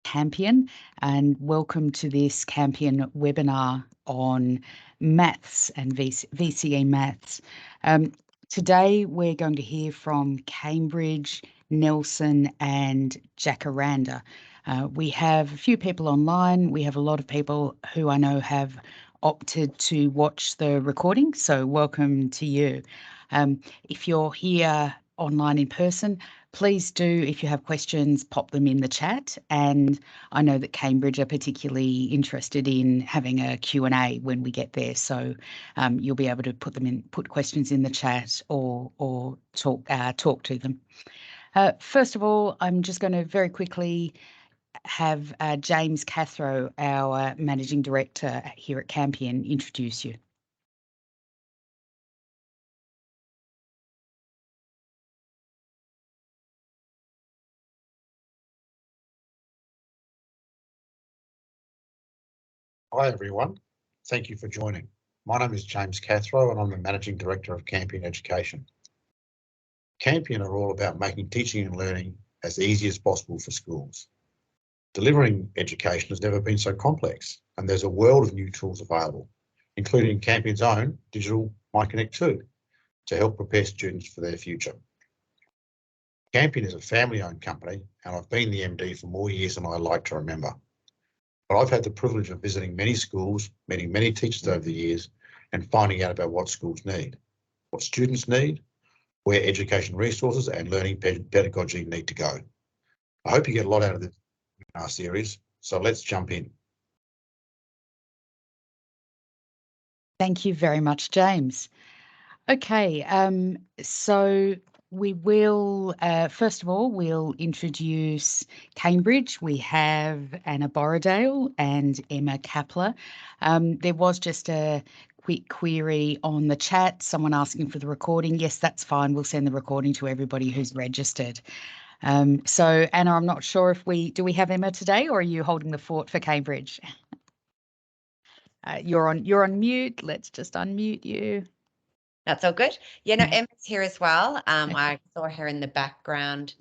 Campion, and welcome to this Campion webinar on maths and VCE Maths. Today we're going to hear from Cambridge, Nelson and Jacaranda. We have a few people online. We have a lot of people who I know have opted to watch the recording, so welcome to you. If you're here online in person, please do, if you have questions, pop them in the chat. And I know that Cambridge are particularly interested in having a Q&A when we get there. So you'll be able to put questions in the chat or talk to them. First of all, I'm just going to very quickly have James Cathro, our Managing Director here at Campion, introduce you. Hi everyone, thank you for joining. My name is James Cathro and I'm the Managing Director of Campion Education. Campion are all about making teaching and learning as easy as possible for schools. Delivering education has never been so complex and there's a world of new tools available, including Campion's own digital MyConnect 2 to help prepare students for their future. Campion is a family-owned company and I've been the MD for more years than I like to remember. But I've had the privilege of visiting many schools, meeting many teachers over the years, and finding out about what schools need, what students need, where education resources and learning pedagogy need to go. I hope you get a lot out of this webinar series, so let's jump in. Thank you very much, James. Okay, so we will, first of all, we'll introduce Cambridge. We have Anna Borradale and Emma Kappler. There was just a quick query on the chat, someone asking for the recording. Yes, that's fine. We'll send the recording to everybody who's registered. So Anna, I'm not sure if do we have Emma today or are you holding the fort for Cambridge? You're on mute. Let's just unmute you. That's all good. Yeah, no, Emma's here as well. I saw her in the background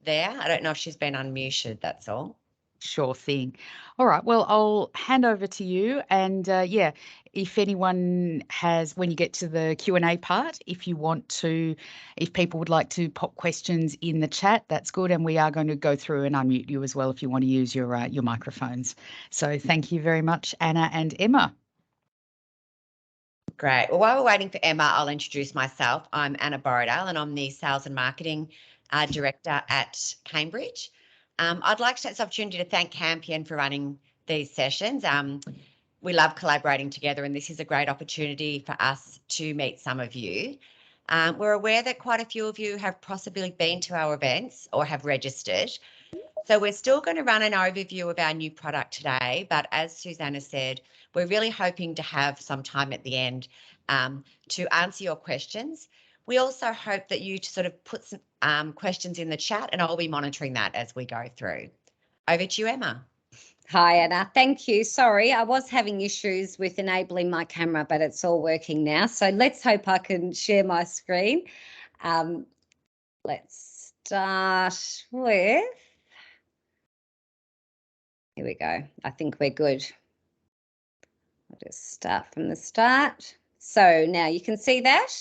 there. I don't know if she's been unmuted, that's all. Sure thing. All right, well, I'll hand over to you. And yeah, if anyone has, when you get to the Q&A part, if people would like to pop questions in the chat, that's good. And we are going to go through and unmute you as well if you want to use your microphones. So thank you very much, Anna and Emma. Great. Well, while we're waiting for Emma, I'll introduce myself. I'm Anna Borradale and I'm the Sales and Marketing Director at Cambridge. I'd like to take this opportunity to thank Campion for running these sessions. We love collaborating together and this is a great opportunity for us to meet some of you. We're aware that quite a few of you have possibly been to our events or have registered. So we're still going to run an overview of our new product today, but as Susanna said, we're really hoping to have some time at the end to answer your questions. We also hope that you sort of put some questions in the chat and I'll be monitoring that as we go through. Over to you, Emma. Hi, Anna. Thank you. Sorry, I was having issues with enabling my camera, but it's all working now. So let's hope I can share my screen. Let's start with... Here we go. I think we're good. I'll just start from the start. So now you can see that.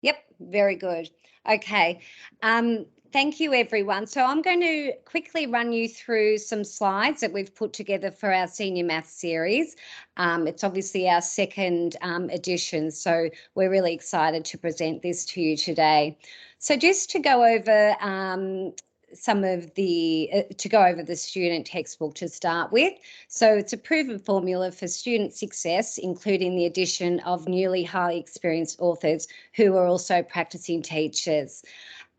Yep, very good. Okay. Thank you, everyone. So I'm going to quickly run you through some slides that we've put together for our Senior Maths series. It's obviously our second edition, so we're really excited to present this to you today. So just to go over the student textbook to start with. So it's a proven formula for student success, including the addition of newly highly experienced authors who are also practicing teachers.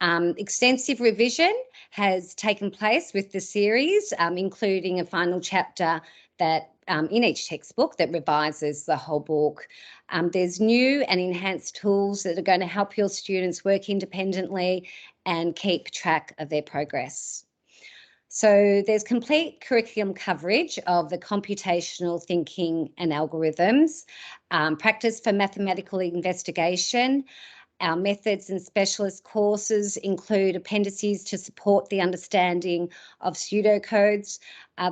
Extensive revision has taken place with the series, including a final chapter that in each textbook that revises the whole book. There's new and enhanced tools that are going to help your students work independently and keep track of their progress. So there's complete curriculum coverage of the computational thinking and algorithms, practice for mathematical investigation, Our methods and specialist courses include appendices to support the understanding of pseudocodes.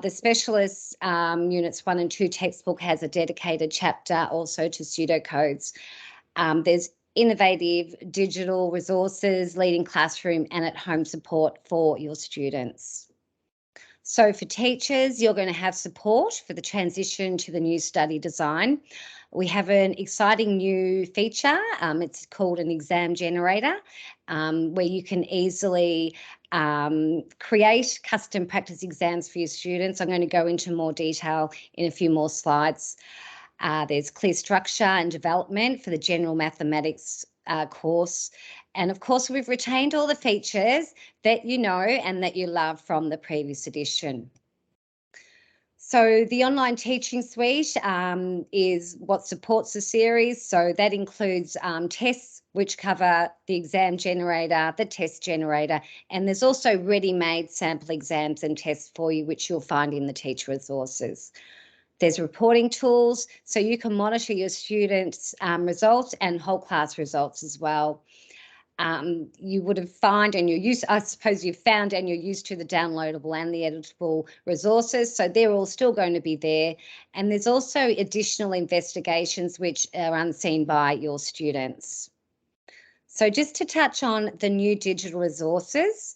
The specialist Units 1 and 2 textbook has a dedicated chapter also to pseudocodes. There's innovative digital resources, leading classroom and at-home support for your students. So for teachers, you're going to have support for the transition to the new study design. We have an exciting new feature. It's called an exam generator, where you can easily create custom practice exams for your students. I'm going to go into more detail in a few more slides. There's clear structure and development for the general mathematics course. And of course, we've retained all the features that you know and that you love from the previous edition. So the online teaching suite is what supports the series. So that includes tests, which cover the exam generator, the test generator, and there's also ready-made sample exams and tests for you, which you'll find in the teacher resources. There's reporting tools, so you can monitor your students' results and whole class results as well. You would have found and you're used, I suppose you've found and you're used to the downloadable and the editable resources, so they're all still going to be there. And there's also additional investigations which are unseen by your students. So just to touch on the new digital resources,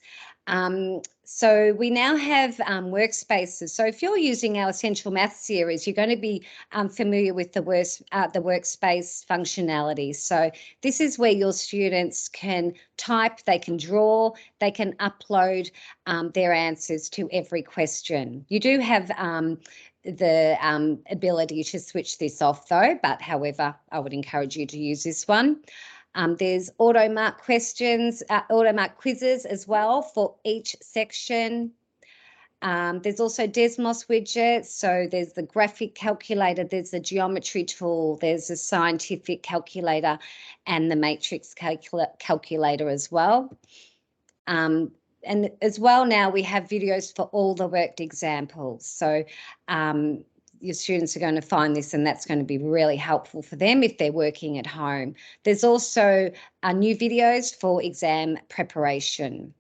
so we now have Workspaces. So if you're using our Essential Maths series, you're going to be familiar with the Workspace functionality. So this is where your students can type, they can draw, they can upload their answers to every question. You do have the ability to switch this off though, but however, I would encourage you to use this one. There's auto-mark questions, auto-mark quizzes as well for each section. There's also Desmos Widgets. So there's the graphic calculator, there's the geometry tool, there's the scientific calculator and the matrix calculator as well. And as well now we have videos for all the worked examples. So your students are going to find this and that's going to be really helpful for them if they're working at home. There's also new videos for exam preparation.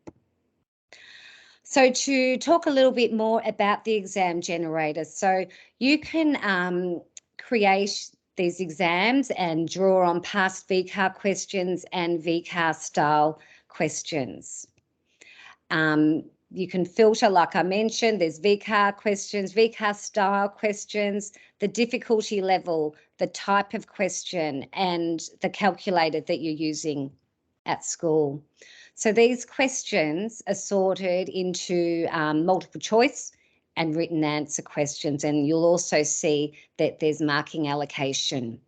So to talk a little bit more about the exam generator, so you can create these exams and draw on past VCAR questions and VCAR style questions. You can filter, like I mentioned, there's VCAR questions, VCAR style questions, the difficulty level, the type of question, and the calculator that you're using at school. So these questions are sorted into multiple choice and written answer questions, and you'll also see that there's marking allocation.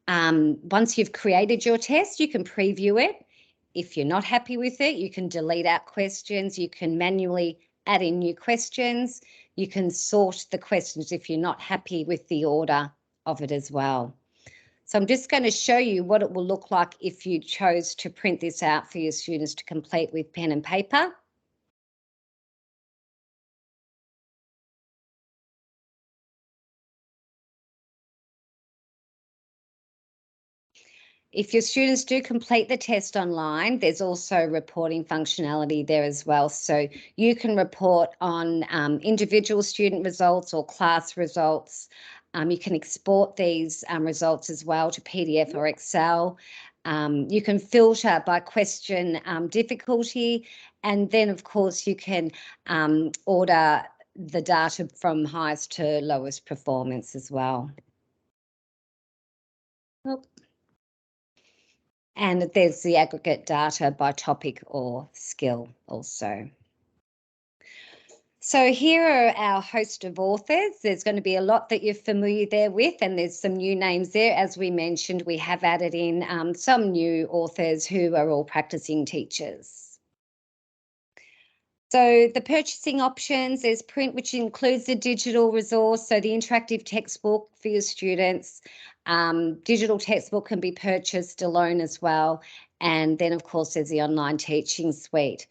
Once you've created your test, you can preview it. If you're not happy with it, you can delete out questions, you can manually add in new questions, you can sort the questions if you're not happy with the order of it as well. So I'm just going to show you what it will look like if you chose to print this out for your students to complete with pen and paper. If your students do complete the test online, there's also reporting functionality there as well. So you can report on individual student results or class results. You can export these results as well to PDF or Excel. You can filter by question difficulty, and then of course you can order the data from highest to lowest performance as well. And there's the aggregate data by topic or skill also. So here are our host of authors. There's going to be a lot that you're familiar there with, and there's some new names there. As we mentioned, we have added in some new authors who are all practicing teachers. So the purchasing options, there's print, which includes the digital resource, so the interactive textbook for your students. Digital textbook can be purchased alone as well. And then, of course, there's the online teaching suite.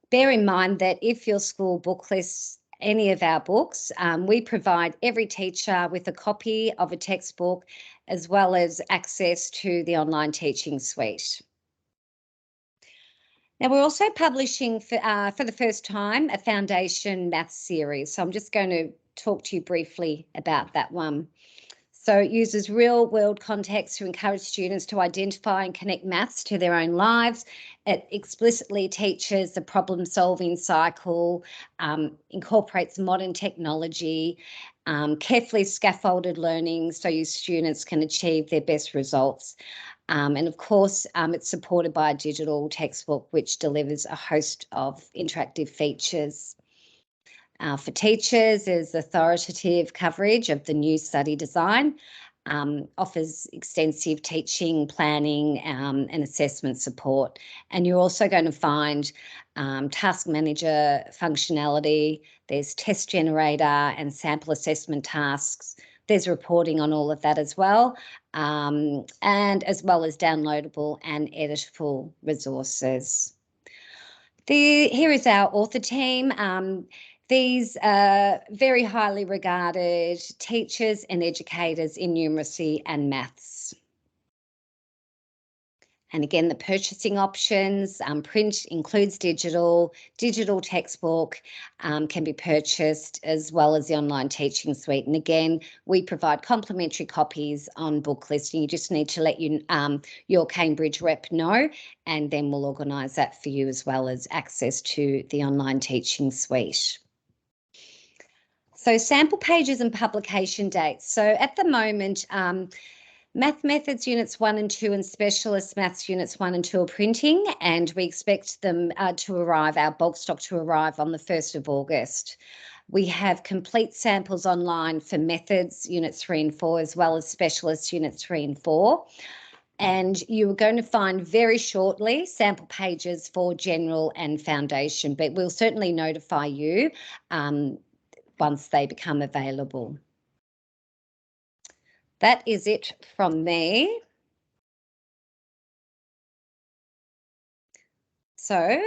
Bear in mind that if your school book lists any of our books, we provide every teacher with a copy of a textbook as well as access to the online teaching suite. Now, we're also publishing for the first time a Foundation Maths series. So I'm just going to talk to you briefly about that one. So it uses real-world context to encourage students to identify and connect maths to their own lives. It explicitly teaches the problem-solving cycle, incorporates modern technology, carefully scaffolded learning so your students can achieve their best results. And of course, it's supported by a digital textbook, which delivers a host of interactive features. For teachers, there's authoritative coverage of the new study design, offers extensive teaching, planning, and assessment support. And you're also going to find task manager functionality. There's test generator and sample assessment tasks. There's reporting on all of that as well, and as well as downloadable and editable resources. Here is our author team. These are very highly regarded teachers and educators in numeracy and maths. And again, the purchasing options, print includes digital textbook can be purchased, as well as the online teaching suite. And again, we provide complimentary copies on book listing. You just need to let your Cambridge rep know, and then we'll organise that for you, as well as access to the online teaching suite. So sample pages and publication dates. So at the moment, Math Methods Units 1 and 2 and Specialist Maths Units 1 and 2 are printing, and we expect them to arrive, our bulk stock to arrive on the 1st of August. We have complete samples online for Methods Units 3 and 4, as well as Specialist Units 3 and 4. And you are going to find very shortly sample pages for General and Foundation, but we'll certainly notify you once they become available. That is it from me. So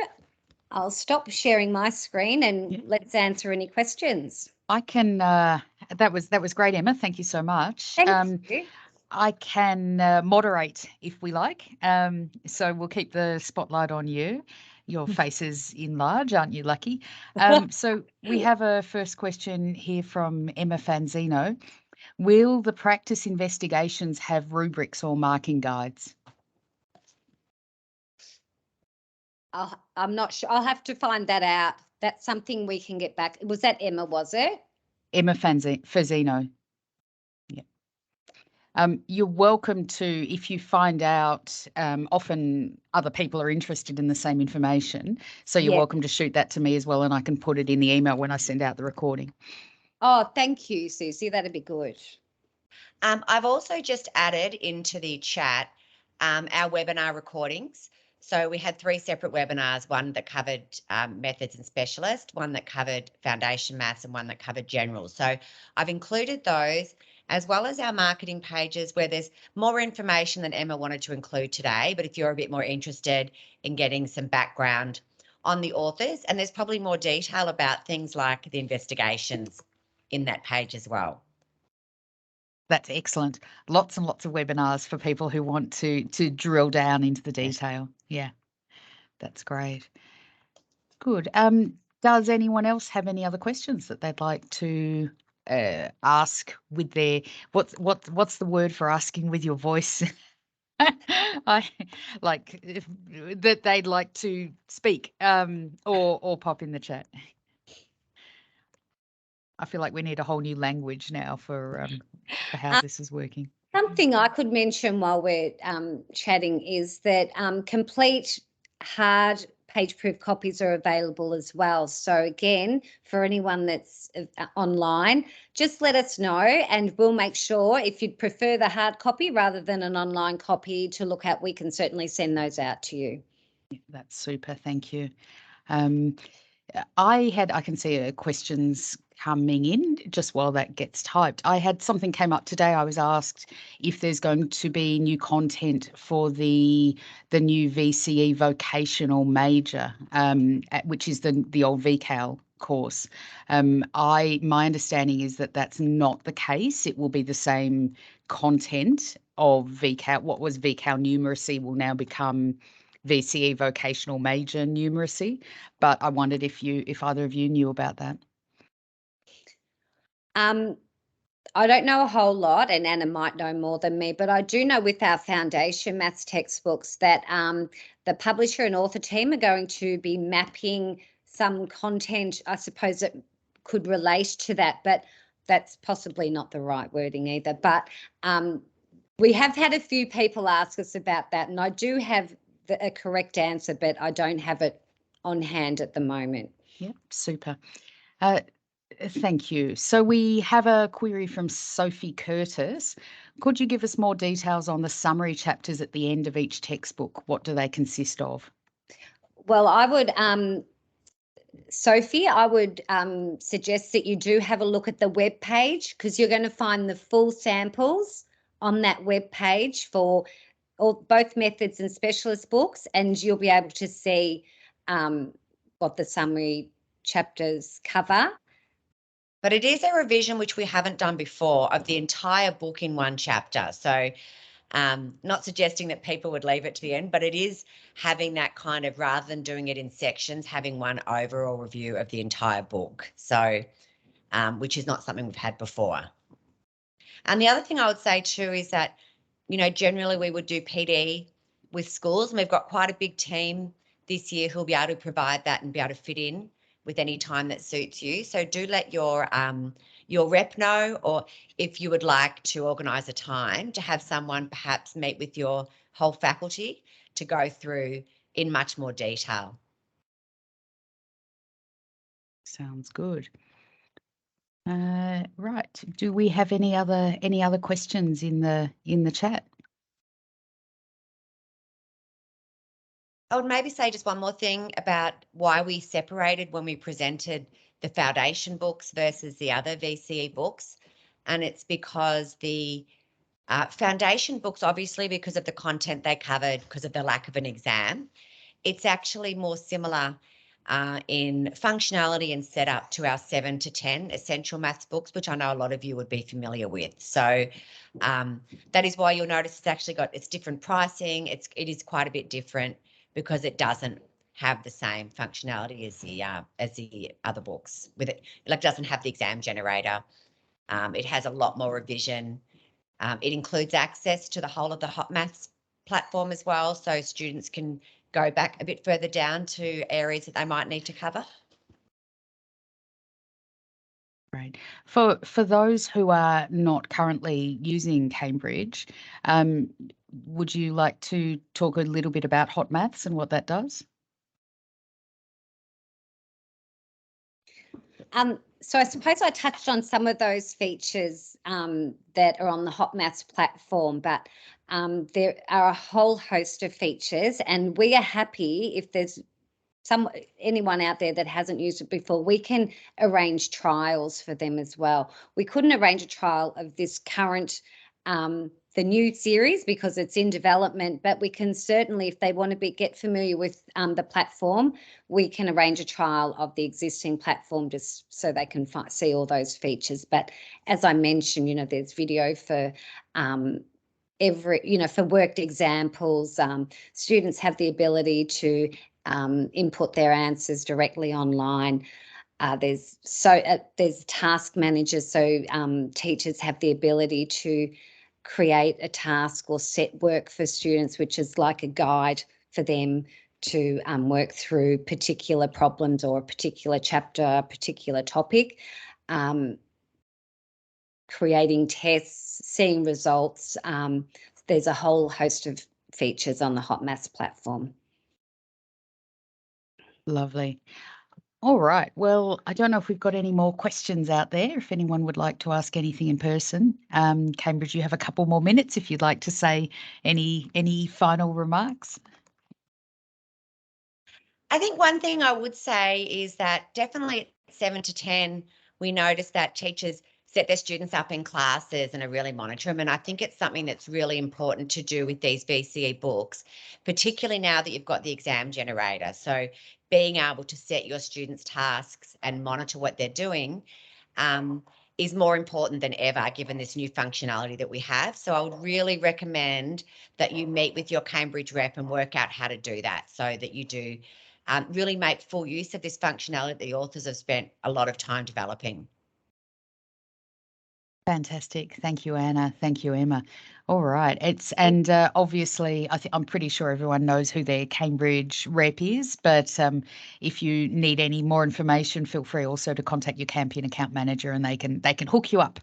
I'll stop sharing my screen and let's answer any questions. I can, that was great, Emma. Thank you so much. Thank you. I can moderate if we like. So we'll keep the spotlight on you. Your face is enlarged, aren't you lucky? So we have a first question here from Emma Fanzino. Will the practice investigations have rubrics or marking guides? I'm not sure. I'll have to find that out. That's something we can get back. Was that Emma, was it? Emma Fanzino. Yeah. You're welcome to, if you find out, often other people are interested in the same information. So you're welcome to shoot that to me as well, and I can put it in the email when I send out the recording. Oh, thank you, Susie. That'd be good. I've also just added into the chat our webinar recordings. So we had 3 separate webinars, one that covered methods and specialist, one that covered foundation maths, and one that covered general. So I've included those, as well as our marketing pages, where there's more information than Emma wanted to include today. But if you're a bit more interested in getting some background on the authors, and there's probably more detail about things like the investigations in that page as well. That's excellent. Lots and lots of webinars for people who want to drill down into the detail. Yeah, that's great. Good. Does anyone else have any other questions that they'd like to ask with their what's the word for asking with your voice? I like that they'd like to speak or pop in the chat. I feel like we need a whole new language now for how this is working. Something I could mention while we're chatting is that complete hard page-proof copies are available as well. So again, for anyone that's online, just let us know and we'll make sure, if you'd prefer the hard copy rather than an online copy to look at, we can certainly send those out to you. Yeah, that's super. Thank you. I can see questions coming in just while that gets typed. I had something came up today. I was asked if there's going to be new content for the new VCE vocational major, which is the old VCAL course. My understanding is that that's not the case. It will be the same content of VCAL. What was VCAL numeracy will now become VCE vocational major numeracy. But I wondered if either of you knew about that. I don't know a whole lot, and Anna might know more than me, but I do know with our foundation maths textbooks that the publisher and author team are going to be mapping some content, I suppose, that could relate to that, but that's possibly not the right wording either. But we have had a few people ask us about that, and I do have a correct answer, but I don't have it on hand at the moment. Yep, super. Thank you. So we have a query from Sophie Curtis. Could you give us more details on the summary chapters at the end of each textbook? What do they consist of? Well, I would, Sophie, I would suggest that you do have a look at the web page, because you're going to find the full samples on that web page for both methods and specialist books, and you'll be able to see what the summary chapters cover. But it is a revision which we haven't done before of the entire book in one chapter. So not suggesting that people would leave it to the end, but it is having that kind of, rather than doing it in sections, having one overall review of the entire book. So, which is not something we've had before. And the other thing I would say too is that, you know, generally we would do PD with schools, and we've got quite a big team this year who'll be able to provide that and be able to fit in with any time that suits you. So do let your rep know, or if you would like to organise a time to have someone perhaps meet with your whole faculty to go through in much more detail. Sounds good. Right. Do we have any other questions in the chat? I would maybe say just one more thing about why we separated when we presented the foundation books versus the other VCE books. And it's because the foundation books, obviously, because of the content they covered, because of the lack of an exam, it's actually more similar in functionality and setup to our 7 to 10 essential maths books, which I know a lot of you would be familiar with. So that is why you'll notice it's actually got its different pricing. It is quite a bit different, because it doesn't have the same functionality as the other books. With it, like, doesn't have the exam generator. It has a lot more revision. It includes access to the whole of the Hot Maths platform as well, so students can go back a bit further down to areas that they might need to cover. Right. For those who are not currently using Cambridge, would you like to talk a little bit about Hot Maths and what that does? So I suppose I touched on some of those features that are on the Hot Maths platform, but there are a whole host of features, and we are happy if there's anyone out there that hasn't used it before, we can arrange trials for them as well. We couldn't arrange a trial of this current the new series because it's in development, but we can certainly, if they want to get familiar with the platform, we can arrange a trial of the existing platform just so they can see all those features. But as I mentioned, you know, there's video for for worked examples. Students have the ability to input their answers directly online. There's task managers, so teachers have the ability to create a task or set work for students, which is like a guide for them to work through particular problems or a particular chapter, a particular topic. Creating tests, seeing results. There's a whole host of features on the Hot Maths platform. Lovely. All right. Well, I don't know if we've got any more questions out there. If anyone would like to ask anything in person, Cambridge, you have a couple more minutes if you'd like to say any final remarks. I think one thing I would say is that definitely at 7 to 10, we noticed that teachers set their students up in classes and are really monitor them. And I think it's something that's really important to do with these VCE books, particularly now that you've got the exam generator. So being able to set your students' tasks and monitor what they're doing is more important than ever, given this new functionality that we have. So I would really recommend that you meet with your Cambridge rep and work out how to do that, so that you do really make full use of this functionality that the authors have spent a lot of time developing. Fantastic. Thank you, Anna. Thank you, Emma. All right. Obviously, I'm pretty sure everyone knows who their Cambridge rep is, but if you need any more information, feel free also to contact your Campion account manager, and they can hook you up.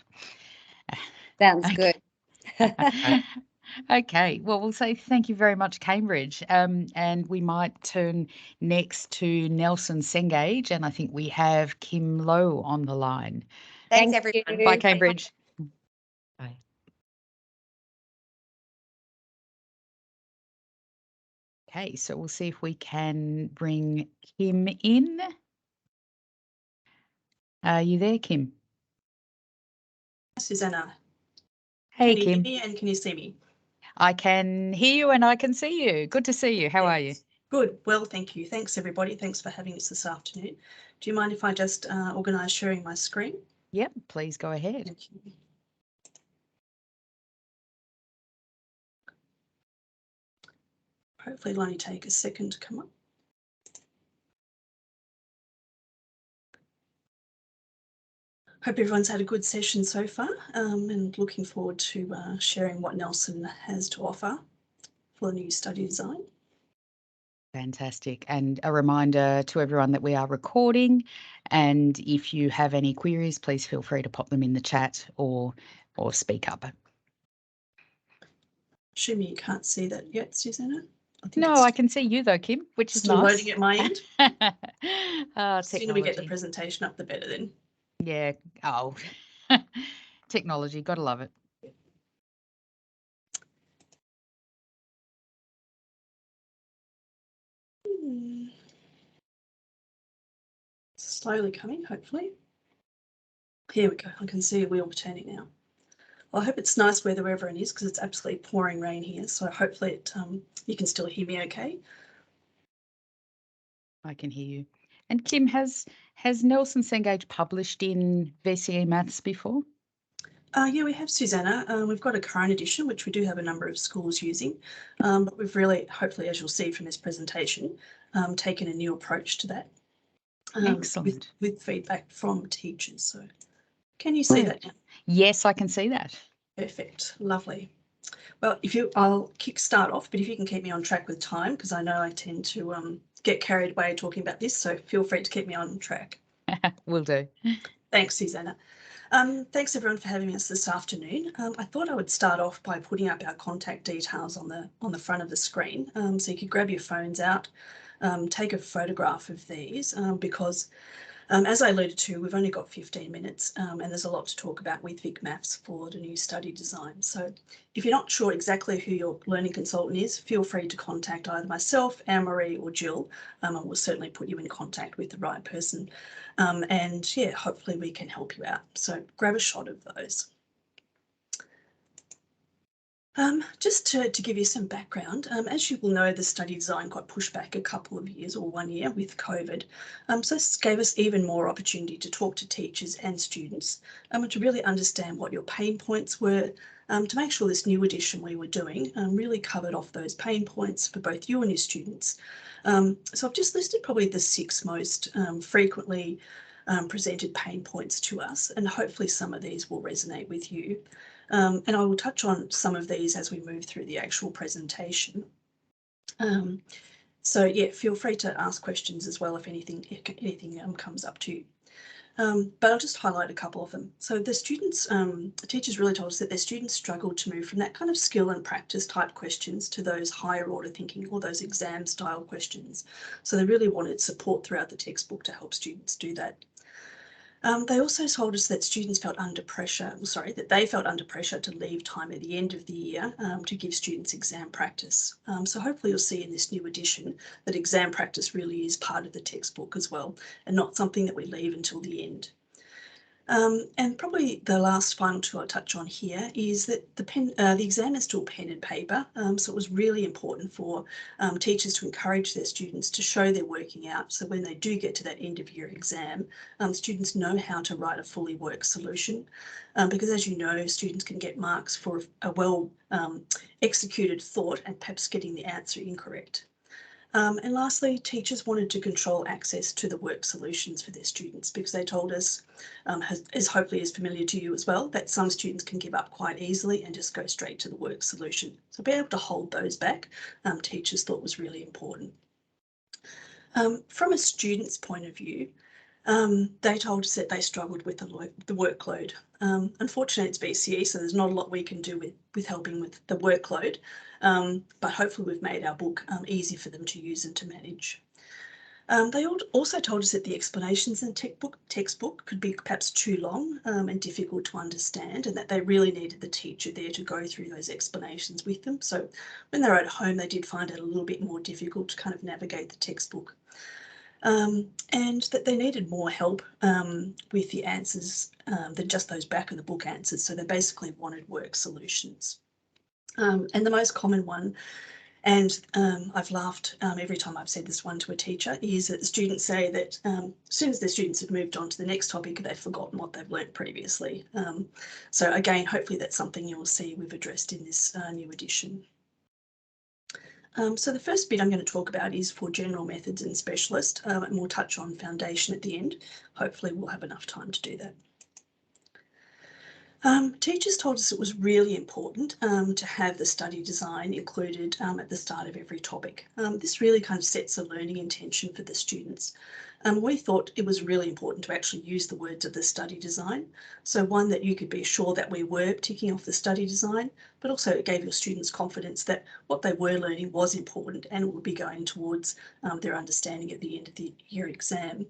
Sounds Okay. good. Okay. Well, we'll say thank you very much, Cambridge. And we might turn next to Nelson Cengage, and I think we have Kim Lowe on the line. Thanks, Thank everyone. you. Bye, Cambridge. Bye. Okay, so we'll see if we can bring Kim in. Are you there, Kim? Susanna. Hey, can you Kim. hear me and can you see me? I can hear you and I can see you. Good to see you. How are you? Good. Well, thank you. Thanks, everybody. Thanks for having us this afternoon. Do you mind if I just organise sharing my screen? Yep, please go ahead. Thank you. Hopefully it'll only take a second to come up. Hope everyone's had a good session so far, and looking forward to sharing what Nelson has to offer for the new study design. Fantastic. And a reminder to everyone that we are recording, and if you have any queries, please feel free to pop them in the chat or speak up. Assuming you can't see that yet, Susanna? No, I can see you though, Kim, which is still nice. loading at my end. The sooner we get the presentation up, the better then. Yeah. Oh, technology. Gotta love it. Slowly coming, hopefully. Here we go. I can see a wheel turning now. Well, I hope it's nice weather wherever it is, because it's absolutely pouring rain here. So hopefully it, you can still hear me okay. I can hear you. And Kim, has Nelson Cengage published in VCE Maths before? Yeah, we have, Susanna. We've got a current edition, which we do have a number of schools using, but we've really, hopefully, as you'll see from this presentation, taken a new approach to that. Excellent. With feedback from teachers. So can you see that now? Yes, I can see that. Perfect. Lovely. Well, I'll start off, but if you can keep me on track with time, because I know I tend to get carried away talking about this, so feel free to keep me on track. Will do. Thanks, Susanna. Thanks everyone for having us this afternoon. I thought I would start off by putting up our contact details on the front of the screen, so you could grab your phones out, take a photograph of these, because as I alluded to, we've only got 15 minutes, and there's a lot to talk about with Vic Maths for the new study design. So if you're not sure exactly who your learning consultant is, feel free to contact either myself, Anne-Marie or Jill, and we'll certainly put you in contact with the right person. And yeah, hopefully we can help you out. So grab a shot of those. Just to give you some background, as you will know, the study design got pushed back a couple of years or 1 year with COVID. So this gave us even more opportunity to talk to teachers and students, and to really understand what your pain points were, to make sure this new edition we were doing really covered off those pain points for both you and your students. So I've just listed probably the 6 most frequently presented pain points to us, and hopefully some of these will resonate with you. And I will touch on some of these as we move through the actual presentation. So yeah, feel free to ask questions as well if anything comes up to you. But I'll just highlight a couple of them. So the teachers really told us that their students struggled to move from that kind of skill and practice type questions to those higher order thinking or those exam style questions. So they really wanted support throughout the textbook to help students do that. They also told us that students felt under pressure, that they felt under pressure to leave time at the end of the year to give students exam practice. So hopefully you'll see in this new edition that exam practice really is part of the textbook as well, and not something that we leave until the end. And probably the last final tool I'll touch on here is that the exam is still pen and paper, so it was really important for teachers to encourage their students to show their working out, so when they do get to that end of year exam, students know how to write a fully worked solution, because as you know, students can get marks for a well executed thought and perhaps getting the answer incorrect. And lastly, teachers wanted to control access to the work solutions for their students, because they told us, as hopefully is familiar to you as well, that some students can give up quite easily and just go straight to the work solution. So being able to hold those back, teachers thought was really important. From a student's point of view, they told us that they struggled with the workload. Unfortunately, it's VCE, so there's not a lot we can do with helping with the workload, but hopefully we've made our book easy for them to use and to manage. They also told us that the explanations in the textbook could be perhaps too long and difficult to understand, and that they really needed the teacher there to go through those explanations with them. So when they're at home, they did find it a little bit more difficult to kind of navigate the textbook. And that they needed more help with the answers than just those back of the book answers. So they basically wanted work solutions. And the most common one, and I've laughed every time I've said this one to a teacher, is that the students say that as soon as the students have moved on to the next topic, they've forgotten what they've learnt previously. So again, hopefully that's something you'll see we've addressed in this new edition. So the first bit I'm going to talk about is for general methods and specialist, and we'll touch on foundation at the end. Hopefully we'll have enough time to do that. Teachers told us it was really important to have the study design included at the start of every topic. This really kind of sets a learning intention for the students. We thought it was really important to actually use the words of the study design. So one, that you could be sure that we were ticking off the study design, but also it gave your students confidence that what they were learning was important and would be going towards their understanding at the end of the year exam.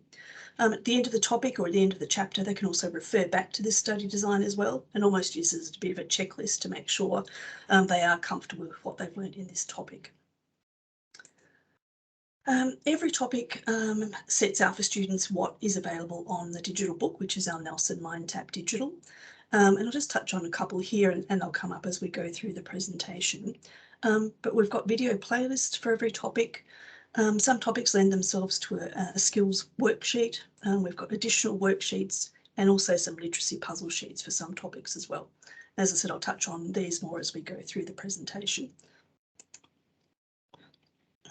At the end of the topic or at the end of the chapter, they can also refer back to this study design as well, and almost use it as a bit of a checklist to make sure they are comfortable with what they've learned in this topic. Every topic sets out for students what is available on the digital book, which is our Nelson Mindtap digital. And I'll just touch on a couple here and they'll come up as we go through the presentation. But we've got video playlists for every topic. Some topics lend themselves to a skills worksheet. We've got additional worksheets and also some literacy puzzle sheets for some topics as well. As I said, I'll touch on these more as we go through the presentation.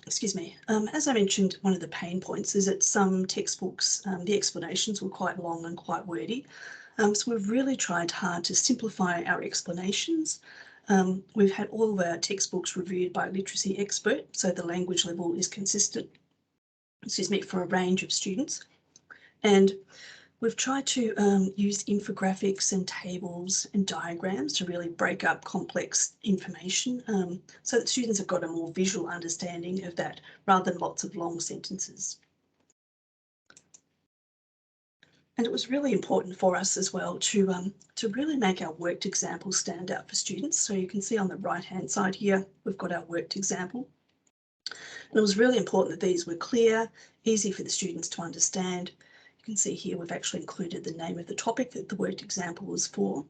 Excuse me. As I mentioned, one of the pain points is that some textbooks, the explanations were quite long and quite wordy. So we've really tried hard to simplify our explanations. We've had all of our textbooks reviewed by a literacy expert, so the language level is consistent, excuse me, for a range of students. And we've tried to use infographics and tables and diagrams to really break up complex information so that students have got a more visual understanding of that rather than lots of long sentences. And it was really important for us as well to really make our worked examples stand out for students. So you can see on the right-hand side here, we've got our worked example. And it was really important that these were clear, easy for the students to understand. You can see here we've actually included the name of the topic that the worked example was for.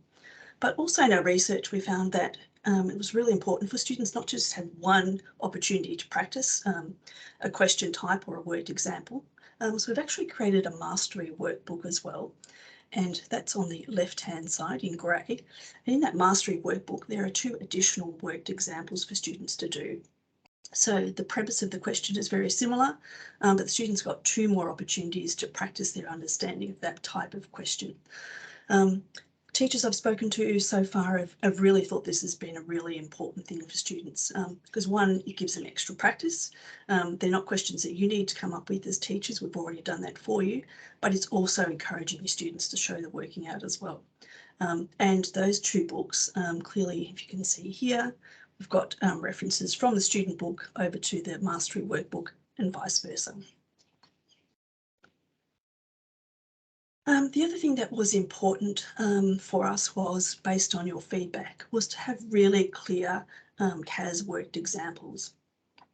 But also in our research, we found that it was really important for students not to just have one opportunity to practice a question type or a worked example. So we've actually created a mastery workbook as well. And that's on the left-hand side in grey. And in that mastery workbook, there are 2 additional worked examples for students to do. So the premise of the question is very similar, but the students got 2 more opportunities to practice their understanding of that type of question. Teachers I've spoken to so far have really thought this has been a really important thing for students because one, it gives them extra practice. They're not questions that you need to come up with as teachers, we've already done that for you, but it's also encouraging your students to show the working out as well. And those 2 books, clearly, if you can see here, we've got references from the student book over to the mastery workbook and vice versa. The other thing that was important for us was, based on your feedback, was to have really clear CAS worked examples.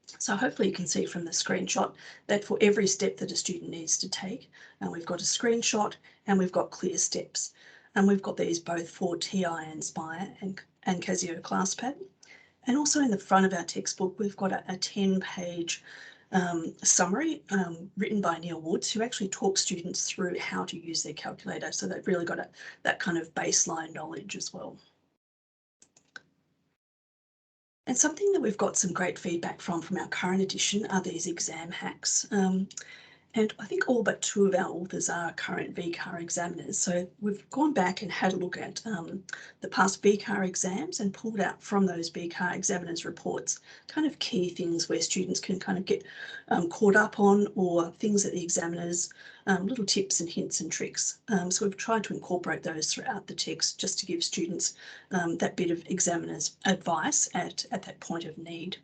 So hopefully you can see from the screenshot that for every step that a student needs to take, we've got a screenshot and we've got clear steps. And we've got these both for TI Inspire and Casio ClassPad. And also in the front of our textbook, we've got a 10-page summary written by Neil Woods, who actually talks students through how to use their calculator. So they've really got that kind of baseline knowledge as well. And something that we've got some great feedback from our current edition are these exam hacks. And I think all but 2 of our authors are current VCAR examiners. So we've gone back and had a look at the past VCAR exams and pulled out from those VCAR examiners reports kind of key things where students can kind of get caught up on, or things that the examiners, little tips and hints and tricks. So we've tried to incorporate those throughout the text just to give students that bit of examiner's advice at that point of need.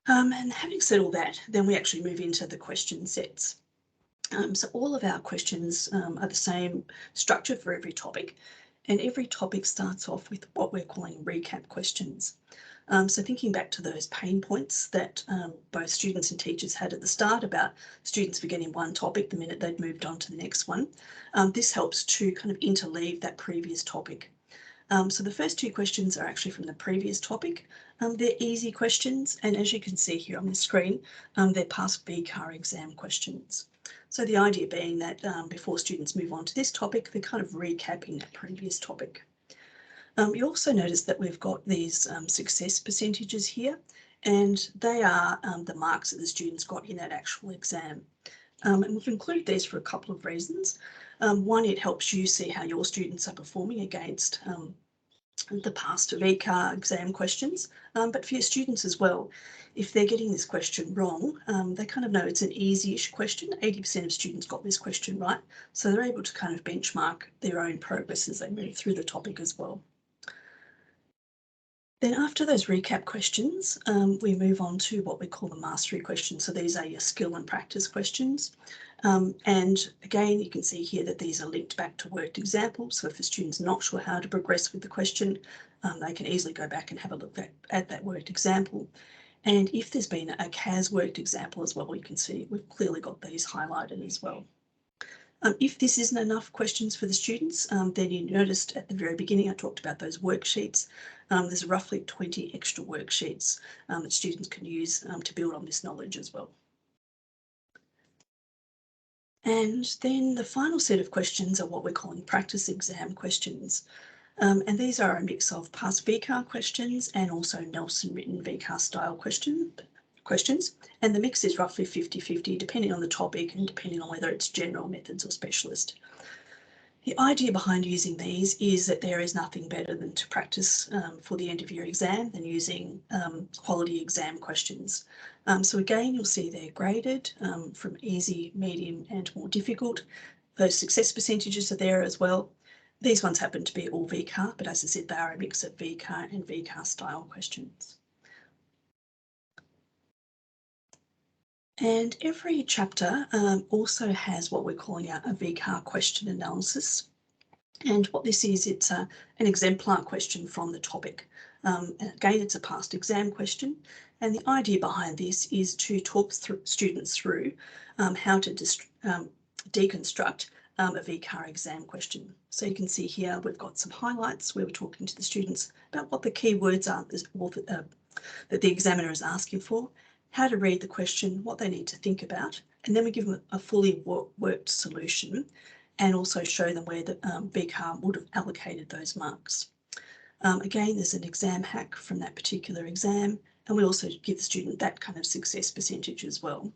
And having said all that, then we actually move into the question sets. So all of our questions are the same structure for every topic, and every topic starts off with what we're calling recap questions. So thinking back to those pain points that both students and teachers had at the start about students forgetting one topic the minute they'd moved on to the next one, this helps to kind of interleave that previous topic. So the first 2 questions are actually from the previous topic. They're easy questions, and as you can see here on the screen, they're past VCAR exam questions. So the idea being that before students move on to this topic, they're kind of recapping that previous topic. You also notice that we've got these success percentages here, and they are the marks that the students got in that actual exam. And we've included these for a couple of reasons. One, it helps you see how your students are performing against the past VCAR exam questions, but for your students as well, if they're getting this question wrong, they kind of know it's an easy-ish question. 80% of students got this question right, so they're able to kind of benchmark their own progress as they move through the topic as well. Then after those recap questions, we move on to what we call the mastery questions. So these are your skill and practice questions. And again, you can see here that these are linked back to worked examples. So if a student's not sure how to progress with the question, they can easily go back and have a look at that worked example. And if there's been a CAS worked example as well, you can see we've clearly got these highlighted as well. If this isn't enough questions for the students, then you noticed at the very beginning I talked about those worksheets. There's roughly 20 extra worksheets that students can use to build on this knowledge as well. And then the final set of questions are what we're calling practice exam questions. And these are a mix of past VCAR questions and also Nelson written VCAR style questions, and the mix is roughly 50-50 depending on the topic and depending on whether it's general methods or specialist. The idea behind using these is that there is nothing better than to practice for the end of your exam than using quality exam questions. So again, you'll see they're graded from easy, medium and more difficult. Those success percentages are there as well. These ones happen to be all VCAR, but as I said, they are a mix of VCAR and VCAR style questions. And every chapter also has what we're calling a VCAR question analysis. And what this is, it's an exemplar question from the topic. Again, it's a past exam question. And the idea behind this is to talk students through how to deconstruct a VCAR exam question. So you can see here we've got some highlights where we're talking to the students about what the key words are that the examiner is asking for, how to read the question, what they need to think about, and then we give them a fully worked solution and also show them where the VCAR would have allocated those marks. Again, there's an exam hack from that particular exam, and we also give the student that kind of success percentage as well.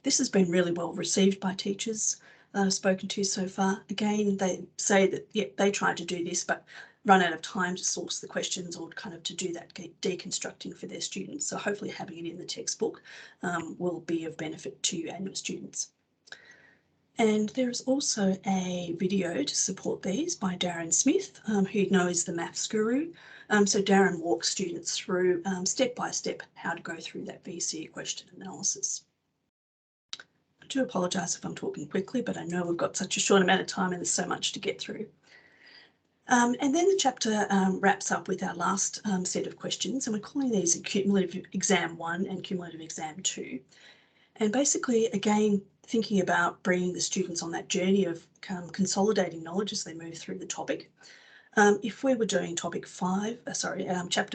This has been really well received by teachers that I've spoken to so far. Again, they say that, yeah, they tried to do this, but run out of time to source the questions or kind of to do that deconstructing for their students. So hopefully having it in the textbook will be of benefit to you and your students. And there's also a video to support these by Darren Smith, who you know is the maths guru. So Darren walks students through step by step how to go through that VCE question analysis. I do apologise if I'm talking quickly, but I know we've got such a short amount of time and there's so much to get through. And then the chapter wraps up with our last set of questions, and we're calling these Cumulative Exam 1 and Cumulative Exam 2. And basically, again, thinking about bringing the students on that journey of consolidating knowledge as they move through the topic. If we were doing chapter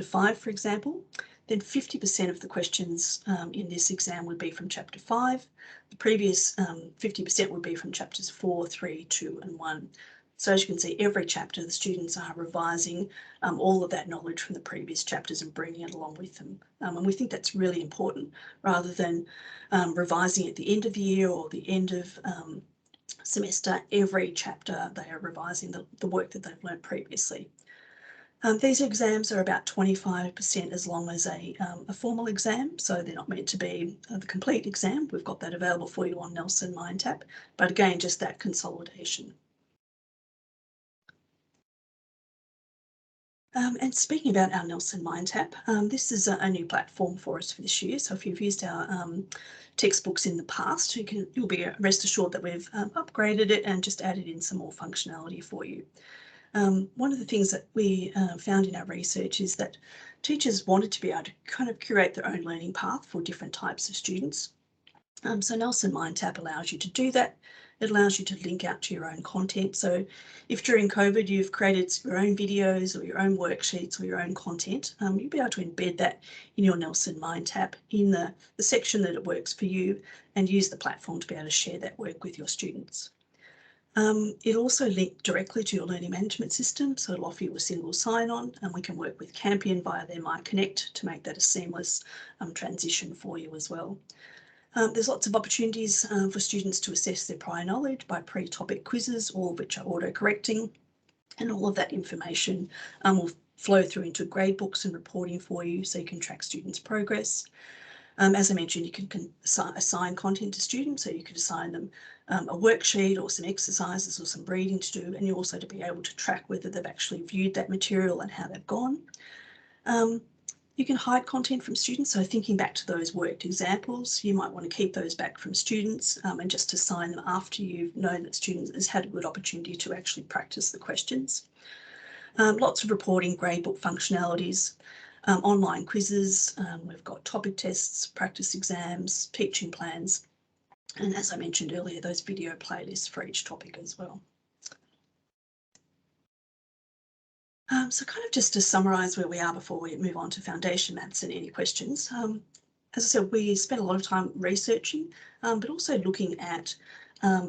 5, for example, then 50% of the questions in this exam would be from chapter 5. The previous 50% would be from chapters 4, 3, 2 and 1. So as you can see, every chapter the students are revising all of that knowledge from the previous chapters and bringing it along with them. And we think that's really important, rather than revising at the end of the year or the end of semester. Every chapter they are revising the work that they've learned previously. These exams are about 25% as long as a formal exam, so they're not meant to be the complete exam. We've got that available for you on Nelson Mindtap, but again, just that consolidation. And speaking about our Nelson Mindtap, this is a new platform for us for this year. So if you've used our textbooks in the past, you'll be rest assured that we've upgraded it and just added in some more functionality for you. One of the things that we found in our research is that teachers wanted to be able to kind of curate their own learning path for different types of students. So Nelson Mindtap allows you to do that. It allows you to link out to your own content. So if during COVID you've created your own videos or your own worksheets or your own content, you'll be able to embed that in your Nelson Mindtap in the section that it works for you, and use the platform to be able to share that work with your students. It'll also link directly to your learning management system, so it'll offer you a single sign-on, and we can work with Campion via their MyConnect to make that a seamless transition for you as well. There's lots of opportunities for students to assess their prior knowledge by pre-topic quizzes, all of which are auto-correcting, and all of that information will flow through into gradebooks and reporting for you, so you can track students' progress. As I mentioned, you can assign content to students, so you could assign them a worksheet or some exercises or some reading to do, and you also to be able to track whether they've actually viewed that material and how they've gone. You can hide content from students, so thinking back to those worked examples, you might want to keep those back from students and just assign them after you've known that students has had a good opportunity to actually practice the questions. Lots of reporting, gradebook functionalities, online quizzes, we've got topic tests, practice exams, teaching plans, and as I mentioned earlier, those video playlists for each topic as well. So kind of just to summarise where we are before we move on to foundation maths and any questions. As I said, we spent a lot of time researching, but also looking at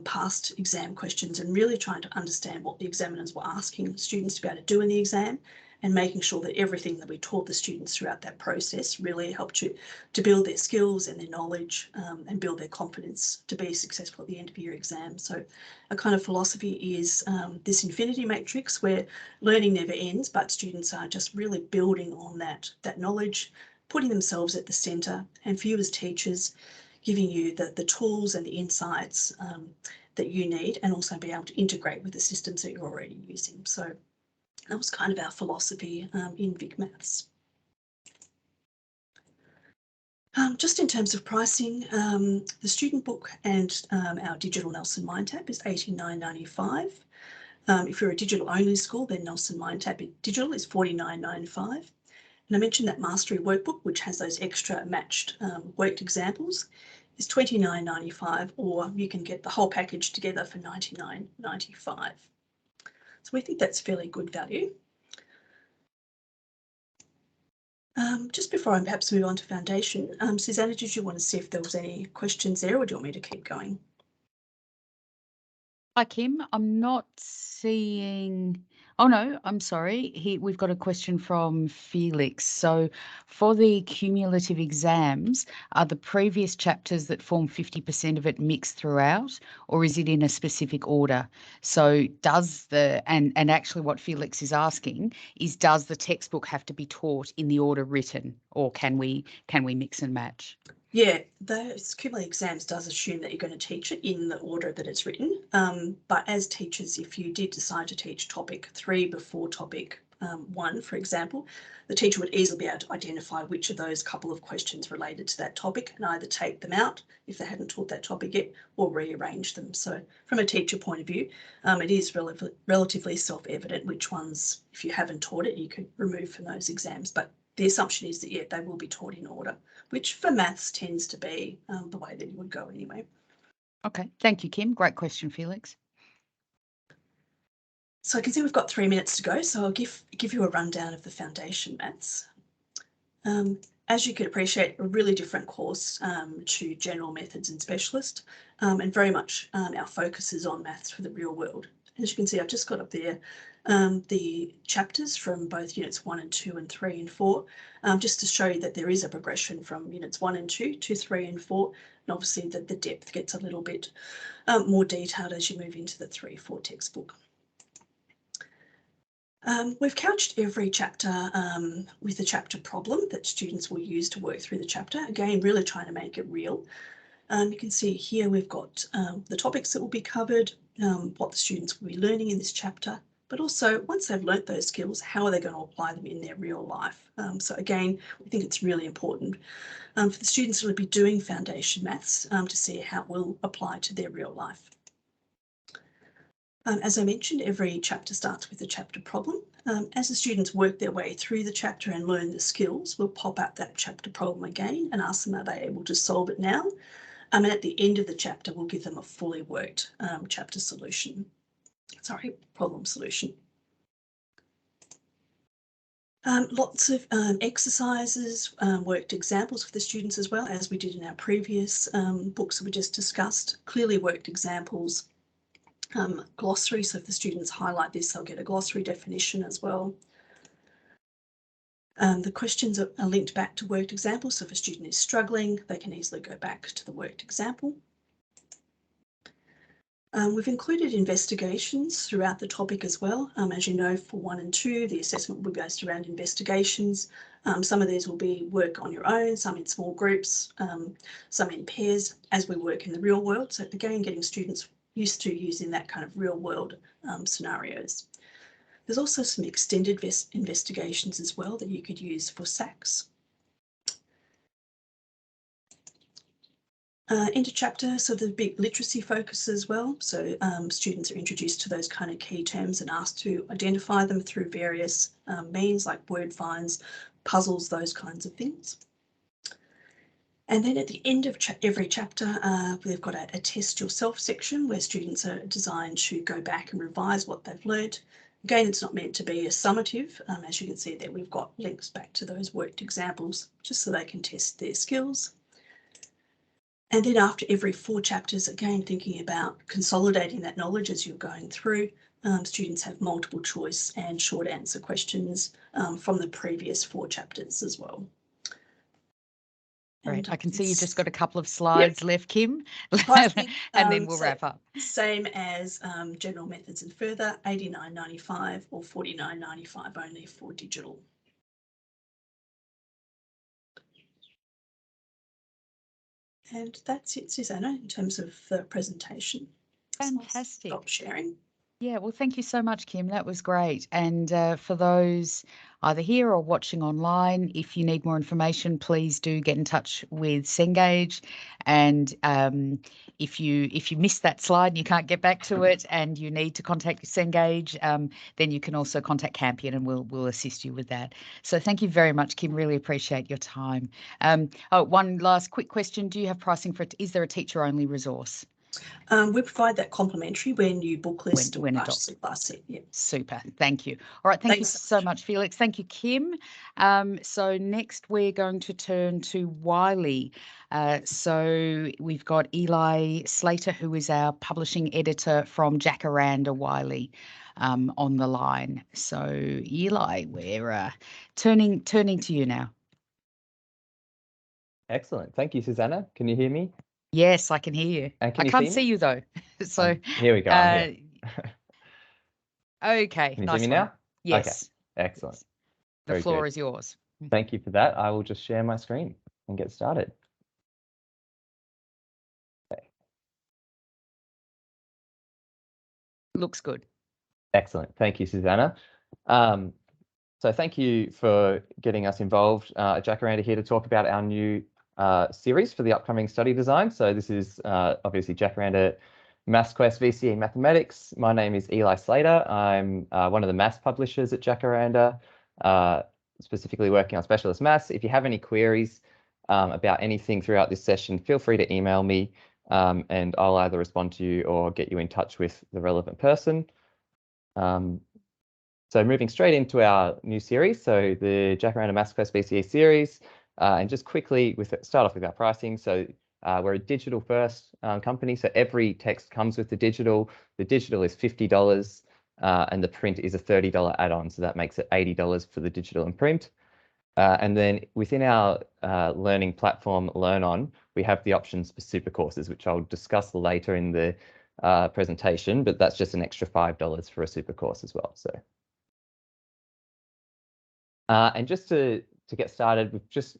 past exam questions and really trying to understand what the examiners were asking students to be able to do in the exam, and making sure that everything that we taught the students throughout that process really helped you to build their skills and their knowledge and build their confidence to be successful at the end of your exam. So a kind of philosophy is this infinity matrix where learning never ends, but students are just really building on that knowledge, putting themselves at the centre, and for you as teachers, giving you the tools and the insights that you need, and also be able to integrate with the systems that you're already using. So that was kind of our philosophy in Vic Maths. Just in terms of pricing, the student book and our digital Nelson Mindtap is $89.95. If you're a digital only school, then Nelson Mindtap digital is $49.95. And I mentioned that Mastery Workbook, which has those extra matched worked examples, is $29.95, or you can get the whole package together for $99.95. So we think that's fairly good value. Just before I perhaps move on to foundation, Susanna, did you want to see if there was any questions there, or do you want me to keep going? Hi, Kim. I'm not seeing. Oh, no, I'm sorry. We've got a question from Felix. So for the cumulative exams, are the previous chapters that form 50% of it mixed throughout, or is it in a specific order? So does and actually what Felix is asking is, does the textbook have to be taught in the order written, or can we mix and match? Yeah, those cumulative exams does assume that you're going to teach it in the order that it's written. But as teachers, if you did decide to teach topic 3 before topic 1, for example, the teacher would easily be able to identify which of those couple of questions related to that topic and either take them out if they hadn't taught that topic yet or rearrange them. So from a teacher point of view, it is relatively self-evident which ones, if you haven't taught it, you could remove from those exams. But the assumption is that, yeah, they will be taught in order, which for maths tends to be the way that you would go anyway. Okay, thank you, Kim. Great question, Felix. So I can see we've got 3 minutes to go, so I'll give you a rundown of the foundation maths. As you can appreciate, a really different course to general methods and specialist, and very much our focus is on maths for the real world. As you can see, I've just got up there the chapters from both units 1 and 2 and 3 and 4, just to show you that there is a progression from units 1 and 2 to 3 and 4, and obviously that the depth gets a little bit more detailed as you move into the 3-4 textbook. We've couched every chapter with a chapter problem that students will use to work through the chapter, again really trying to make it real. You can see here we've got the topics that will be covered, what the students will be learning in this chapter, but also once they've learnt those skills, how are they going to apply them in their real life? So again, we think it's really important for the students who will be doing foundation maths to see how it will apply to their real life. As I mentioned, every chapter starts with a chapter problem. As the students work their way through the chapter and learn the skills, we'll pop up that chapter problem again and ask them, are they able to solve it now? And at the end of the chapter, we'll give them a fully worked problem solution. Lots of exercises, worked examples for the students as well, as we did in our previous books that we just discussed. Clearly worked examples, glossary, so if the students highlight this, they'll get a glossary definition as well. The questions are linked back to worked examples, so if a student is struggling, they can easily go back to the worked example. We've included investigations throughout the topic as well. As you know, for 1 and 2, the assessment will be based around investigations. Some of these will be work on your own, some in small groups, some in pairs as we work in the real world. So again, getting students used to using that kind of real world scenarios. There's also some extended investigations as well that you could use for SACs. Inter-chapter, so the big literacy focus as well. So students are introduced to those kind of key terms and asked to identify them through various means like word finds, puzzles, those kinds of things. And then at the end of every chapter, we've got a test yourself section where students are designed to go back and revise what they've learnt. Again, it's not meant to be a summative. As you can see there, we've got links back to those worked examples just so they can test their skills. And then after every 4 chapters, again, thinking about consolidating that knowledge as you're going through, students have multiple choice and short answer questions from the previous 4 chapters as well. Great. I can see you've just got a couple of slides left, Kim, and then we'll wrap up. Same as general methods and further, $89.95 or $49.95 only for digital. And that's it, Susanna, in terms of the presentation. Fantastic. Stop sharing. Yeah, well, thank you so much, Kim. That was great. And for those either here or watching online, if you need more information, please do get in touch with Cengage. And if you missed that slide and you can't get back to it and you need to contact Cengage, then you can also contact Campion and we'll assist you with that. So thank you very much, Kim. Really appreciate your time. One last quick question. Do you have pricing for it? Is there a teacher-only resource? We provide that complimentary when you book list or class set. Yeah. Super. Thank you. All right. Thank you so much, Felix. Thank you, Kim. So next we're going to turn to Wiley. So we've got Eli Slater, who is our publishing editor from Jacaranda Wiley, on the line. So Eli, we're turning to you now. Excellent. Thank you, Susanna. Can you hear me? Yes, I can hear you. I can't see you though. So here we go. I'm here. Okay. Can you see me now? Yes. Okay. Excellent. The floor is yours. Thank you for that. I will just share my screen and get started. Okay. Looks good. Excellent. Thank you, Susanna. So thank you for getting us involved. Jacaranda here to talk about our new series for the upcoming study design. So this is obviously Jacaranda MathsQuest VCE Mathematics. My name is Eli Slater. I'm one of the maths publishers at Jacaranda, specifically working on specialist maths. If you have any queries about anything throughout this session, feel free to email me and I'll either respond to you or get you in touch with the relevant person. So moving straight into our new series, so the Jacaranda MathsQuest VCE series, and just quickly start off with our pricing. So we're a digital first company, so every text comes with the digital. The digital is $50 and the print is a $30 add-on, so that makes it $80 for the digital and print. And then within our learning platform, Learn On, we have the options for super courses, which I'll discuss later in the presentation, but that's just an extra $5 for a super course as well. So. And just to get started with just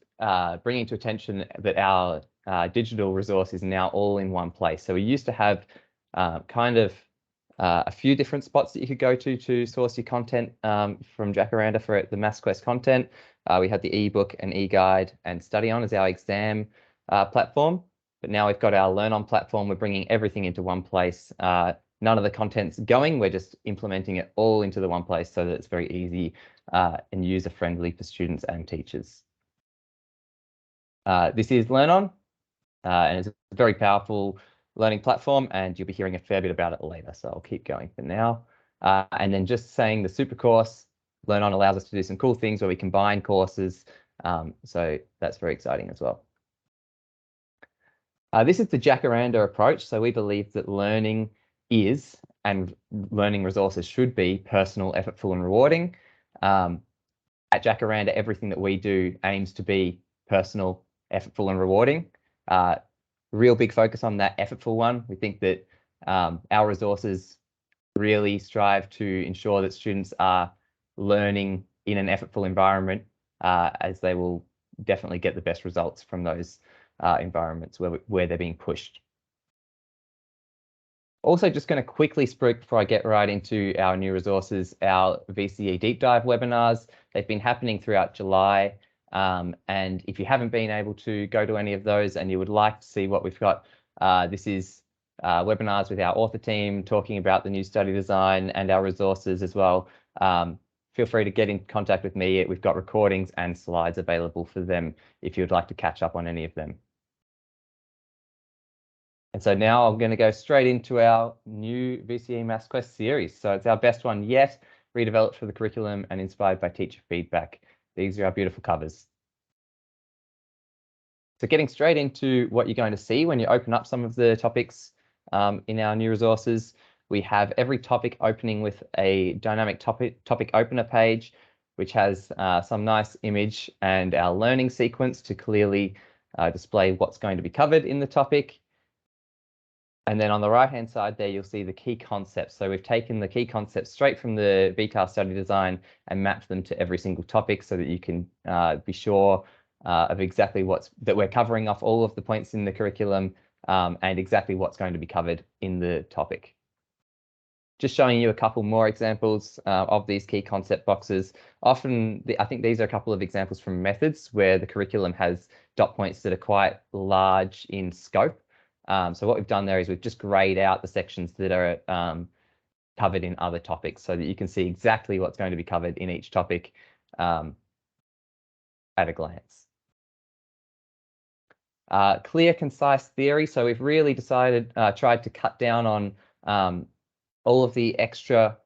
bringing to attention that our digital resource is now all in one place. So we used to have kind of a few different spots that you could go to source your content from Jacaranda for the MathsQuest content. We had the ebook and e-guide and Study On as our exam platform. But now we've got our Learn On platform. We're bringing everything into one place. None of the content's going. We're just implementing it all into the one place so that it's very easy and user-friendly for students and teachers. This is Learn On, and it's a very powerful learning platform, and you'll be hearing a fair bit about it later, so I'll keep going for now. And then just saying the super course, Learn On allows us to do some cool things where we combine courses, so that's very exciting as well. This is the Jacaranda approach, so we believe that learning is, and learning resources should be, personal, effortful and rewarding. At Jacaranda, everything that we do aims to be personal, effortful and rewarding. Real big focus on that effortful one. We think that our resources really strive to ensure that students are learning in an effortful environment, as they will definitely get the best results from those environments where they're being pushed. Also, just going to quickly speak before I get right into our new resources, our VCE Deep Dive webinars. They've been happening throughout July. And if you haven't been able to go to any of those and you would like to see what we've got, this is webinars with our author team talking about the new study design and our resources as well. Feel free to get in contact with me. We've got recordings and slides available for them if you'd like to catch up on any of them. And so now I'm going to go straight into our new VCE MathsQuest series. So it's our best one yet, redeveloped for the curriculum and inspired by teacher feedback. These are our beautiful covers. So getting straight into what you're going to see when you open up some of the topics in our new resources, we have every topic opening with a dynamic topic opener page, which has some nice image and our learning sequence to clearly display what's going to be covered in the topic. And then on the right-hand side there, you'll see the key concepts. So we've taken the key concepts straight from the VCAR study design and mapped them to every single topic so that you can be sure of exactly that we're covering off all of the points in the curriculum and exactly what's going to be covered in the topic. Just showing you a couple more examples of these key concept boxes. Often, I think these are a couple of examples from methods where the curriculum has dot points that are quite large in scope. So what we've done there is we've just grayed out the sections that are covered in other topics so that you can see exactly what's going to be covered in each topic at a glance. Clear, concise theory. So we've really tried to cut down on all of the extra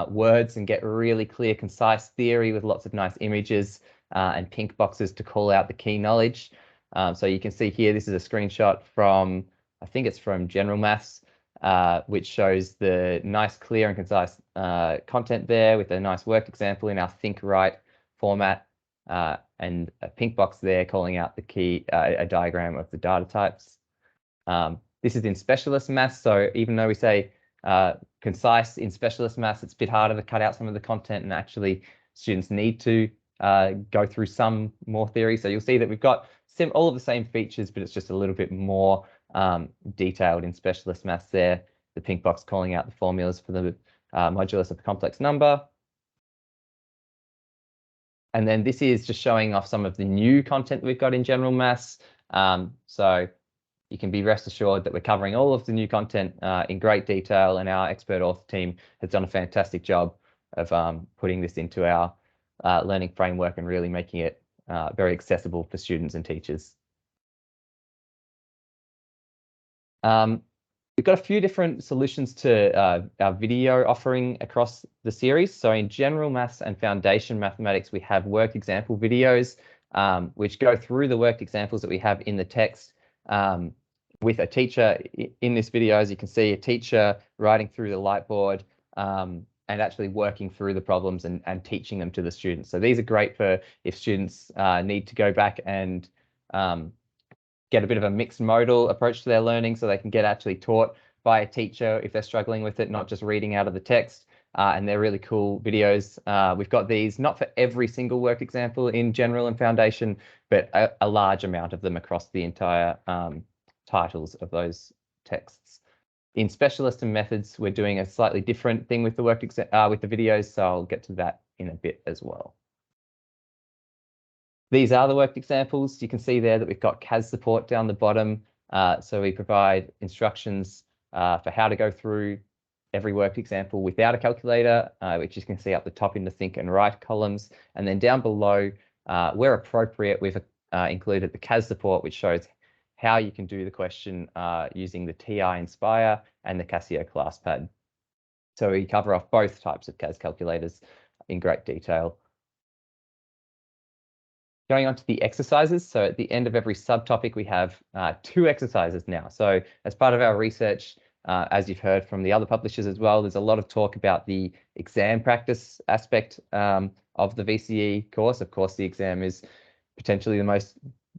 words and get really clear, concise theory with lots of nice images and pink boxes to call out the key knowledge. So you can see here, this is a screenshot from, I think it's from General Maths, which shows the nice, clear and concise content there with a nice work example in our Think Right format and a pink box there calling out the key, a diagram of the data types. This is in specialist maths, so even though we say concise in specialist maths, it's a bit harder to cut out some of the content and actually students need to go through some more theory. So you'll see that we've got all of the same features, but it's just a little bit more detailed in specialist maths there. The pink box calling out the formulas for the modulus of a complex number. And then this is just showing off some of the new content we've got in general maths. So you can be rest assured that we're covering all of the new content in great detail, and our expert author team has done a fantastic job of putting this into our learning framework and really making it very accessible for students and teachers. We've got a few different solutions to our video offering across the series. So in general maths and foundation mathematics, we have worked example videos, which go through the worked examples that we have in the text with a teacher. In this video, as you can see, a teacher writing through the whiteboard and actually working through the problems and teaching them to the students. So these are great for if students need to go back and get a bit of a mixed modal approach to their learning, so they can get actually taught by a teacher if they're struggling with it, not just reading out of the text. And they're really cool videos. We've got these not for every single work example in general and foundation, but a large amount of them across the entire titles of those texts. In specialist and methods, we're doing a slightly different thing with the with the videos, so I'll get to that in a bit as well. These are the worked examples. You can see there that we've got CAS support down the bottom. So we provide instructions for how to go through every worked example without a calculator, which you can see up the top in the think and write columns. And then down below, where appropriate, we've included the CAS support, which shows how you can do the question using the TI Inspire and the Casio ClassPad. So we cover off both types of CAS calculators in great detail. Going on to the exercises. So at the end of every subtopic, we have 2 exercises now. So as part of our research, as you've heard from the other publishers as well, there's a lot of talk about the exam practice aspect of the VCE course. Of course, the exam is potentially the most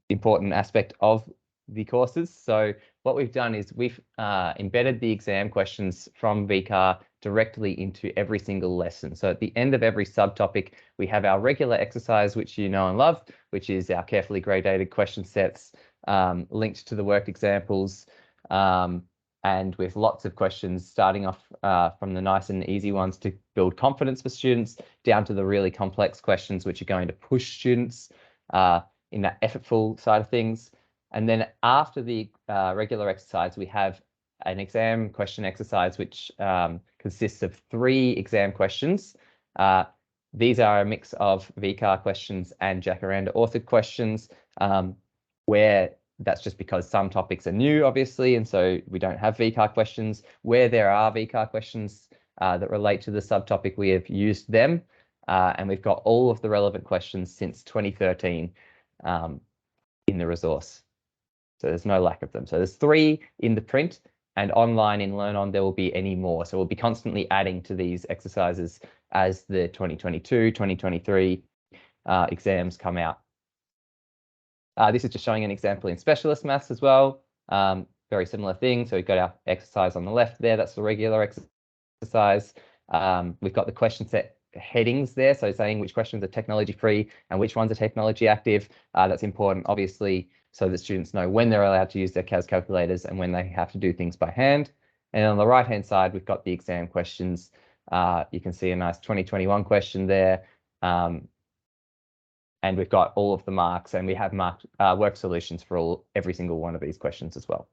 important aspect of the courses. So what we've done is we've embedded the exam questions from VCAR directly into every single lesson. So at the end of every subtopic, we have our regular exercise, which you know and love, which is our carefully gradated question sets linked to the worked examples, and with lots of questions starting off from the nice and easy ones to build confidence for students down to the really complex questions, which are going to push students in that effortful side of things. And then after the regular exercise, we have an exam question exercise, which consists of 3 exam questions. These are a mix of VCAR questions and Jacaranda authored questions, where that's just because some topics are new, obviously, and so we don't have VCAR questions. Where there are VCAR questions that relate to the subtopic, we have used them, and we've got all of the relevant questions since 2013 in the resource. So there's no lack of them. So there's 3 in the print, and online in Learn On there will be any more. So we'll be constantly adding to these exercises as the 2022, 2023 exams come out. This is just showing an example in specialist maths as well. Very similar thing. So we've got our exercise on the left there. That's the regular exercise. We've got the question set headings there. So saying which questions are technology free and which ones are technology active. That's important, obviously, so that students know when they're allowed to use their CAS calculators and when they have to do things by hand. And on the right-hand side, we've got the exam questions. You can see a nice 2021 question there. And we've got all of the marks, and we have marked work solutions for every single one of these questions as well.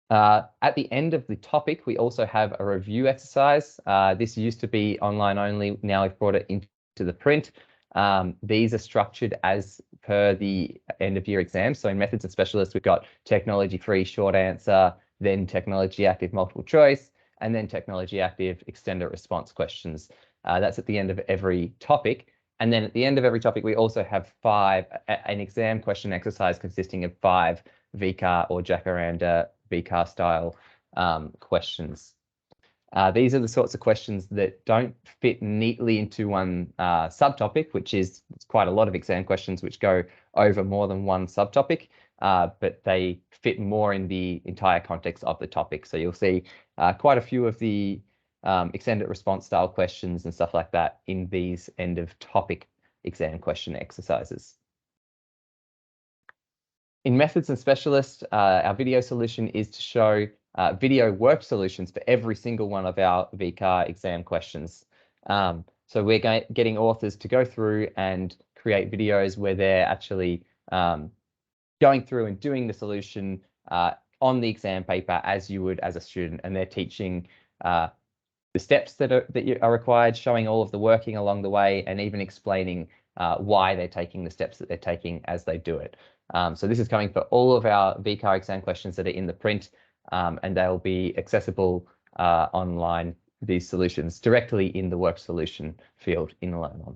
At the end of the topic, we also have a review exercise. This used to be online only. Now we've brought it into the print. These are structured as per the end of year exams. So in methods and specialists, we've got technology free short answer, then technology active multiple choice, and then technology active extended response questions. That's at the end of every topic. And then at the end of every topic, we also have an exam question exercise consisting of 5 VCAR or Jacaranda VCAR style questions. These are the sorts of questions that don't fit neatly into one subtopic, which is quite a lot of exam questions which go over more than one subtopic, but they fit more in the entire context of the topic. So you'll see quite a few of the extended response style questions and stuff like that in these end of topic exam question exercises. In methods and specialists, our video solution is to show video work solutions for every single one of our VCAR exam questions. So we're getting authors to go through and create videos where they're actually going through and doing the solution on the exam paper as you would as a student, and they're teaching the steps that are required, showing all of the working along the way, and even explaining why they're taking the steps that they're taking as they do it. So this is coming for all of our VCAR exam questions that are in the print, and they'll be accessible online, these solutions, directly in the work solution field in Learn On.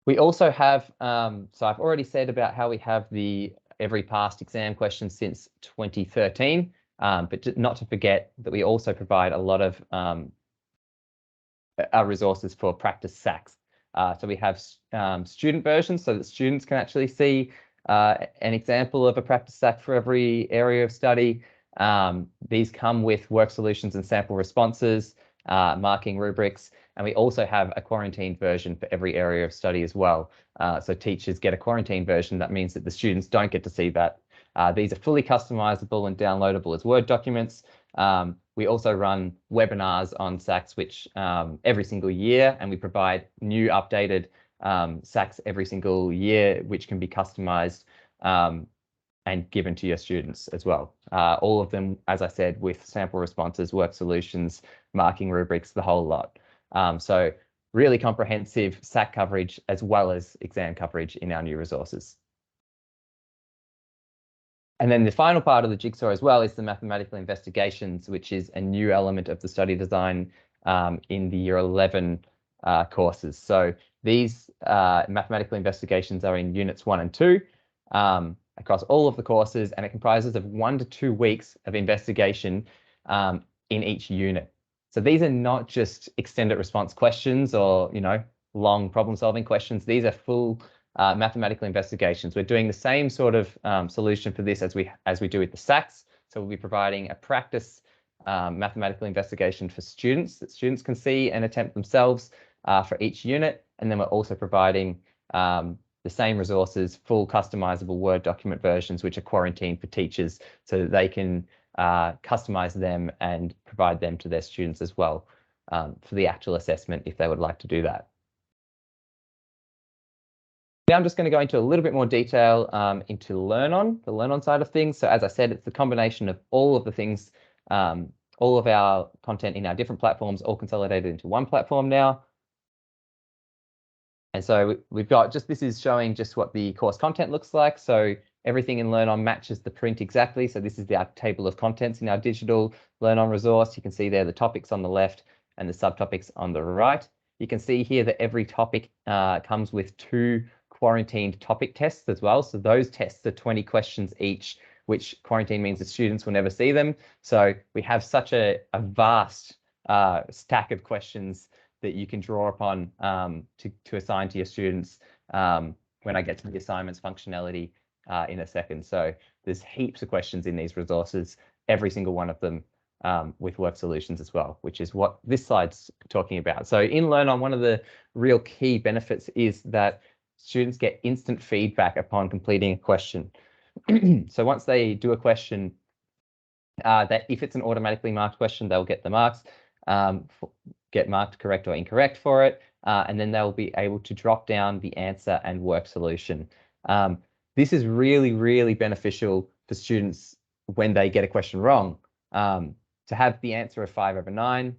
We also have, so I've already said about how we have the every past exam question since 2013, but not to forget that we also provide a lot of our resources for practice SACs. So we have student versions so that students can actually see an example of a practice SAC for every area of study. These come with work solutions and sample responses, marking rubrics, and we also have a quarantined version for every area of study as well. So teachers get a quarantined version. That means that the students don't get to see that. These are fully customizable and downloadable as Word documents. We also run webinars on SACs, which every single year, and we provide new updated SACs every single year, which can be customized and given to your students as well. All of them, as I said, with sample responses, work solutions, marking rubrics, the whole lot. So really comprehensive SAC coverage as well as exam coverage in our new resources. And then the final part of the jigsaw as well is the mathematical investigations, which is a new element of the study design in the Year 11 courses. So these mathematical investigations are in Units 1 and 2 across all of the courses, and it comprises of 1 to 2 weeks of investigation in each unit. So these are not just extended response questions or, you know, long problem solving questions. These are full mathematical investigations. We're doing the same sort of solution for this as we do with the SACs. So we'll be providing a practice mathematical investigation for students that students can see and attempt themselves for each unit. And then we're also providing the same resources, full customizable Word document versions, which are quarantined for teachers so that they can customize them and provide them to their students as well for the actual assessment if they would like to do that. Now I'm just going to go into a little bit more detail into Learn On, the Learn On side of things. So as I said, it's the combination of all of the things, all of our content in our different platforms, all consolidated into one platform now. And so we've got this is showing just what the course content looks like. So everything in Learn On matches the print exactly. So this is our table of contents in our digital Learn On resource. You can see there the topics on the left and the subtopics on the right. You can see here that every topic comes with 2 quarantined topic tests as well. So those tests are 20 questions each, which quarantine means the students will never see them. So we have such a vast stack of questions that you can draw upon to assign to your students when I get to the assignments functionality in a second. So there's heaps of questions in these resources, every single one of them with work solutions as well, which is what this slide's talking about. So in Learn On, one of the real key benefits is that students get instant feedback upon completing a question. So once they do a question, that if it's an automatically marked question, they'll get the marks, get marked correct or incorrect for it, and then they'll be able to drop down the answer and work solution. This is really, really beneficial for students when they get a question wrong. To have the answer of 5/9,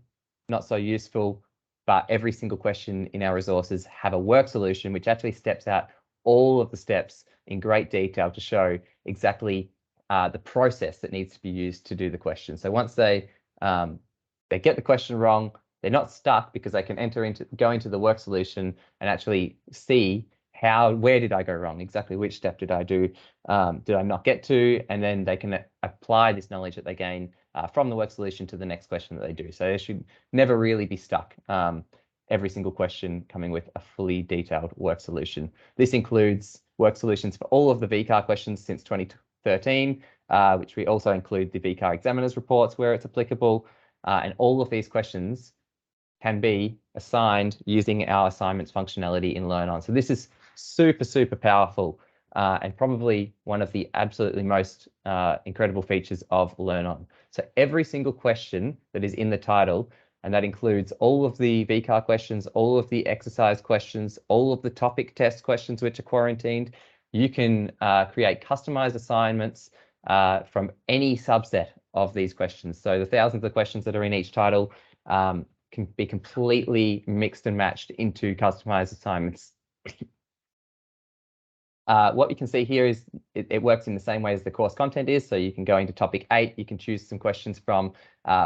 not so useful, but every single question in our resources have a work solution, which actually steps out all of the steps in great detail to show exactly the process that needs to be used to do the question. So once they get the question wrong, they're not stuck because they can go into the work solution and actually see where did I go wrong? Exactly which step did I do? Did I not get to? And then they can apply this knowledge that they gain from the work solution to the next question that they do. So they should never really be stuck. Every single question coming with a fully detailed work solution. This includes work solutions for all of the VCAR questions since 2013, which we also include the VCAR examiners reports where it's applicable. And all of these questions can be assigned using our assignments functionality in Learn On. So this is super, super powerful and probably one of the absolutely most incredible features of Learn On. So every single question that is in the title and that includes all of the VCAR questions, all of the exercise questions, all of the topic test questions which are quarantined. You can create customized assignments from any subset of these questions. So the thousands of questions that are in each title can be completely mixed and matched into customized assignments. What you can see here is it works in the same way as the course content is. So you can go into topic 8, you can choose some questions from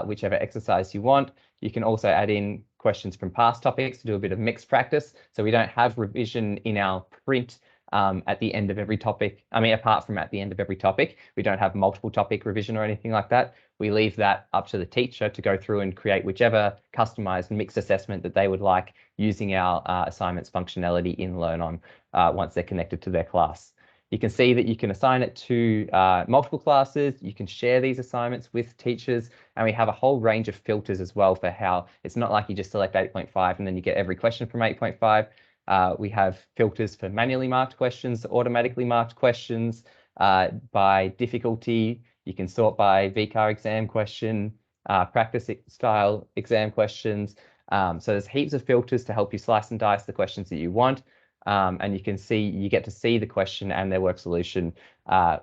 whichever exercise you want. You can also add in questions from past topics to do a bit of mixed practice. So we don't have revision in our print at the end of every topic. I mean, apart from at the end of every topic, we don't have multiple topic revision or anything like that. We leave that up to the teacher to go through and create whichever customized mixed assessment that they would like using our assignments functionality in Learn On once they're connected to their class. You can see that you can assign it to multiple classes. You can share these assignments with teachers, and we have a whole range of filters as well for how it's not like you just select 8.5 and then you get every question from 8.5. We have filters for manually marked questions, automatically marked questions by difficulty. You can sort by VCAR exam question, practice style exam questions. So there's heaps of filters to help you slice and dice the questions that you want. And you can see, you get to see the question and their work solution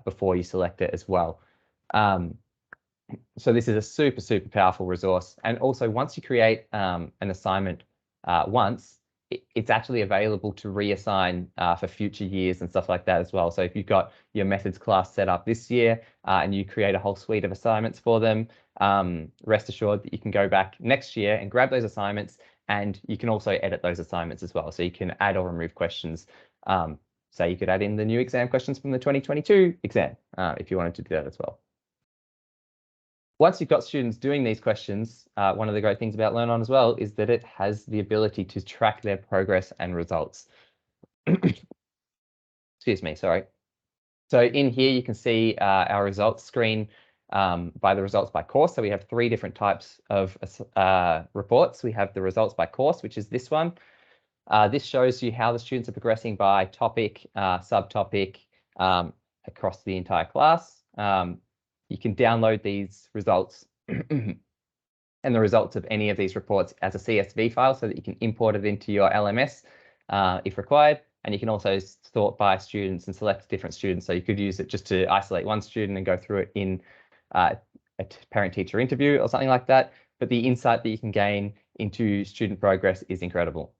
before you select it as well. So this is a super, super powerful resource. And also once you create an assignment once, it's actually available to reassign for future years and stuff like that as well. So if you've got your methods class set up this year and you create a whole suite of assignments for them, rest assured that you can go back next year and grab those assignments, and you can also edit those assignments as well. So you can add or remove questions. Say you could add in the new exam questions from the 2022 exam if you wanted to do that as well. Once you've got students doing these questions, one of the great things about Learn On as well is that it has the ability to track their progress and results. Excuse me, sorry. So in here you can see our results screen by the results by course. So we have 3 different types of reports. We have the results by course, which is this one. This shows you how the students are progressing by topic, subtopic, across the entire class. You can download these results and the results of any of these reports as a CSV file so that you can import it into your LMS if required. And you can also sort by students and select different students. So you could use it just to isolate one student and go through it in a parent-teacher interview or something like that. But the insight that you can gain into student progress is incredible.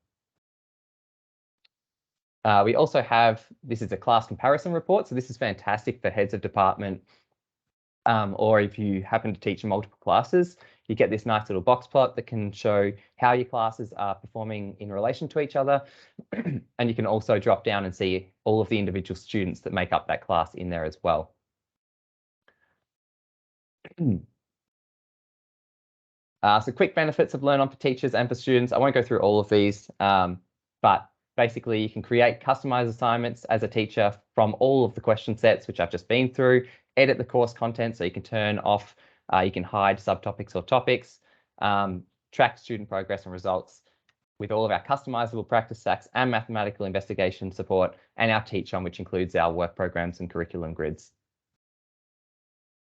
We also have, this is a class comparison report. So this is fantastic for heads of department, or if you happen to teach multiple classes, you get this nice little box plot that can show how your classes are performing in relation to each other. And you can also drop down and see all of the individual students that make up that class in there as well. So quick benefits of Learn On for teachers and for students. I won't go through all of these, but basically you can create customized assignments as a teacher from all of the question sets, which I've just been through, edit the course content so you can turn off, you can hide subtopics or topics, track student progress and results with all of our customizable practice stacks and mathematical investigation support, and our Teach On, which includes our work programs and curriculum grids.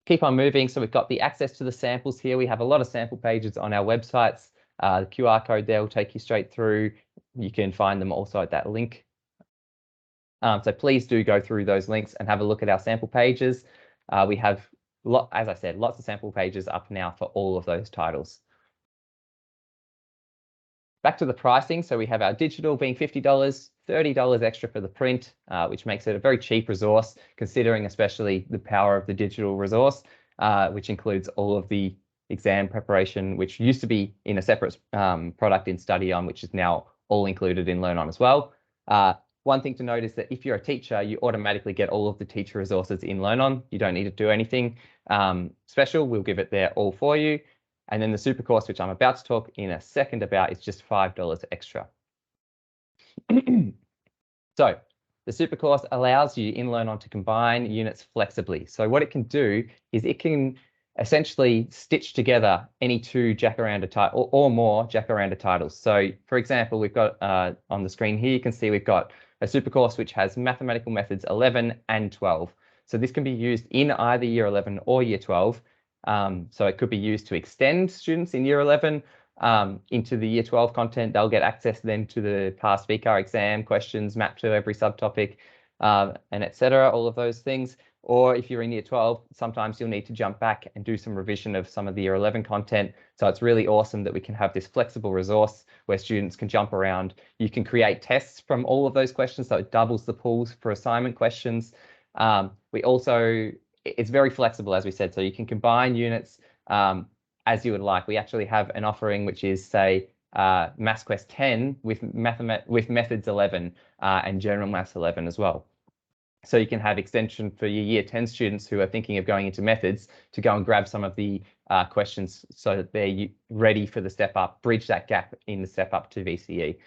Keep on moving. So we've got the access to the samples here. We have a lot of sample pages on our websites. The QR code there will take you straight through. You can find them also at that link. So please do go through those links and have a look at our sample pages. We have, as I said, lots of sample pages up now for all of those titles. Back to the pricing. So we have our digital being $50, $30 extra for the print, which makes it a very cheap resource, considering especially the power of the digital resource, which includes all of the exam preparation, which used to be in a separate product in Study On, which is now all included in Learn On as well. One thing to note is that if you're a teacher, you automatically get all of the teacher resources in Learn On. You don't need to do anything special. We'll give it there all for you. And then the super course, which I'm about to talk in a second about, is just $5 extra. So the super course allows you in Learn On to combine units flexibly. So what it can do is it can essentially stitch together any 2 Jacaranda titles or more Jacaranda titles. So for example, we've got on the screen here, you can see we've got a super course which has mathematical methods 11 and 12. So this can be used in either year 11 or year 12. So it could be used to extend students in year 11, into the Year 12 content. They'll get access then to the past VCAR exam questions mapped to every subtopic, and etc. All of those things. Or if you're in Year 12, sometimes you'll need to jump back and do some revision of some of the Year 11 content. So it's really awesome that we can have this flexible resource where students can jump around. You can create tests from all of those questions, so it doubles the pools for assignment questions. We also, it's very flexible, as we said, so you can combine units as you would like. We actually have an offering which is, say, Maths Quest 10 with Methods 11 and General Maths 11 as well. So you can have extension for your Year 10 students who are thinking of going into methods to go and grab some of the questions so that they're ready for the step up, bridge that gap in the step up to VCE.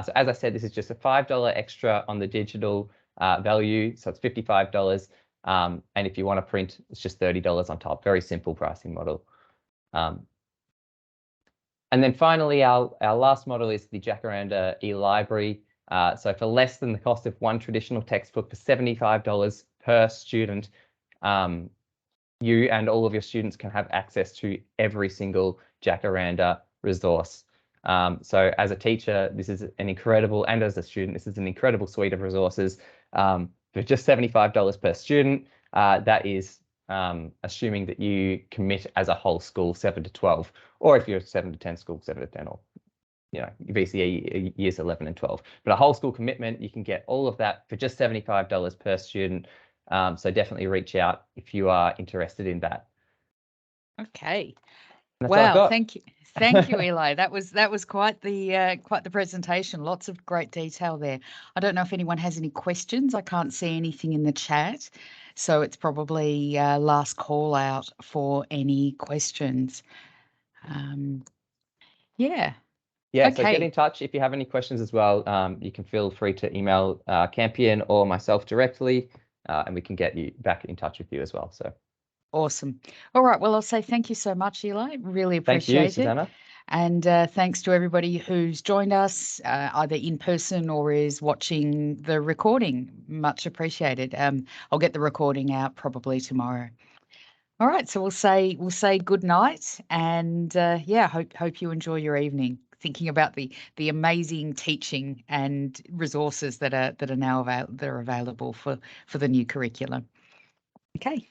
So as I said, this is just a $5 extra on the digital value, so it's $55. And if you want to print, it's just $30 on top. Very simple pricing model. And then finally, our last model is the Jacaranda E Library. So for less than the cost of one traditional textbook, for $75 per student, you and all of your students can have access to every single Jacaranda resource. So as a teacher, this is an incredible, and as a student, this is an incredible suite of resources. For just $75 per student, that is assuming that you commit as a whole school 7 to 12, or if you're a 7 to 10 school, 7 to 10, or VCE years 11 and 12. But a whole school commitment, you can get all of that for just $75 per student. So definitely reach out if you are interested in that. Okay. That's all I've Wow, got. thank you, Eli. That was quite the presentation. Lots of great detail there. I don't know if anyone has any questions. I can't see anything in the chat, so it's probably last call out for any questions. Yeah. Yeah, so get Okay. in touch if you have any questions as well. You can feel free to email Campion or myself directly, and we can get you back in touch with you as well. So Awesome. All right. Well, I'll say thank you so much, Eli. Really thank you, appreciate it. Susanna. And thanks to everybody who's joined us, either in person or is watching the recording. Much appreciated. I'll get the recording out probably tomorrow. All right. So we'll say good night, and yeah, hope you enjoy your evening. Thinking about the amazing teaching and resources that are now available for the new curriculum. Okay.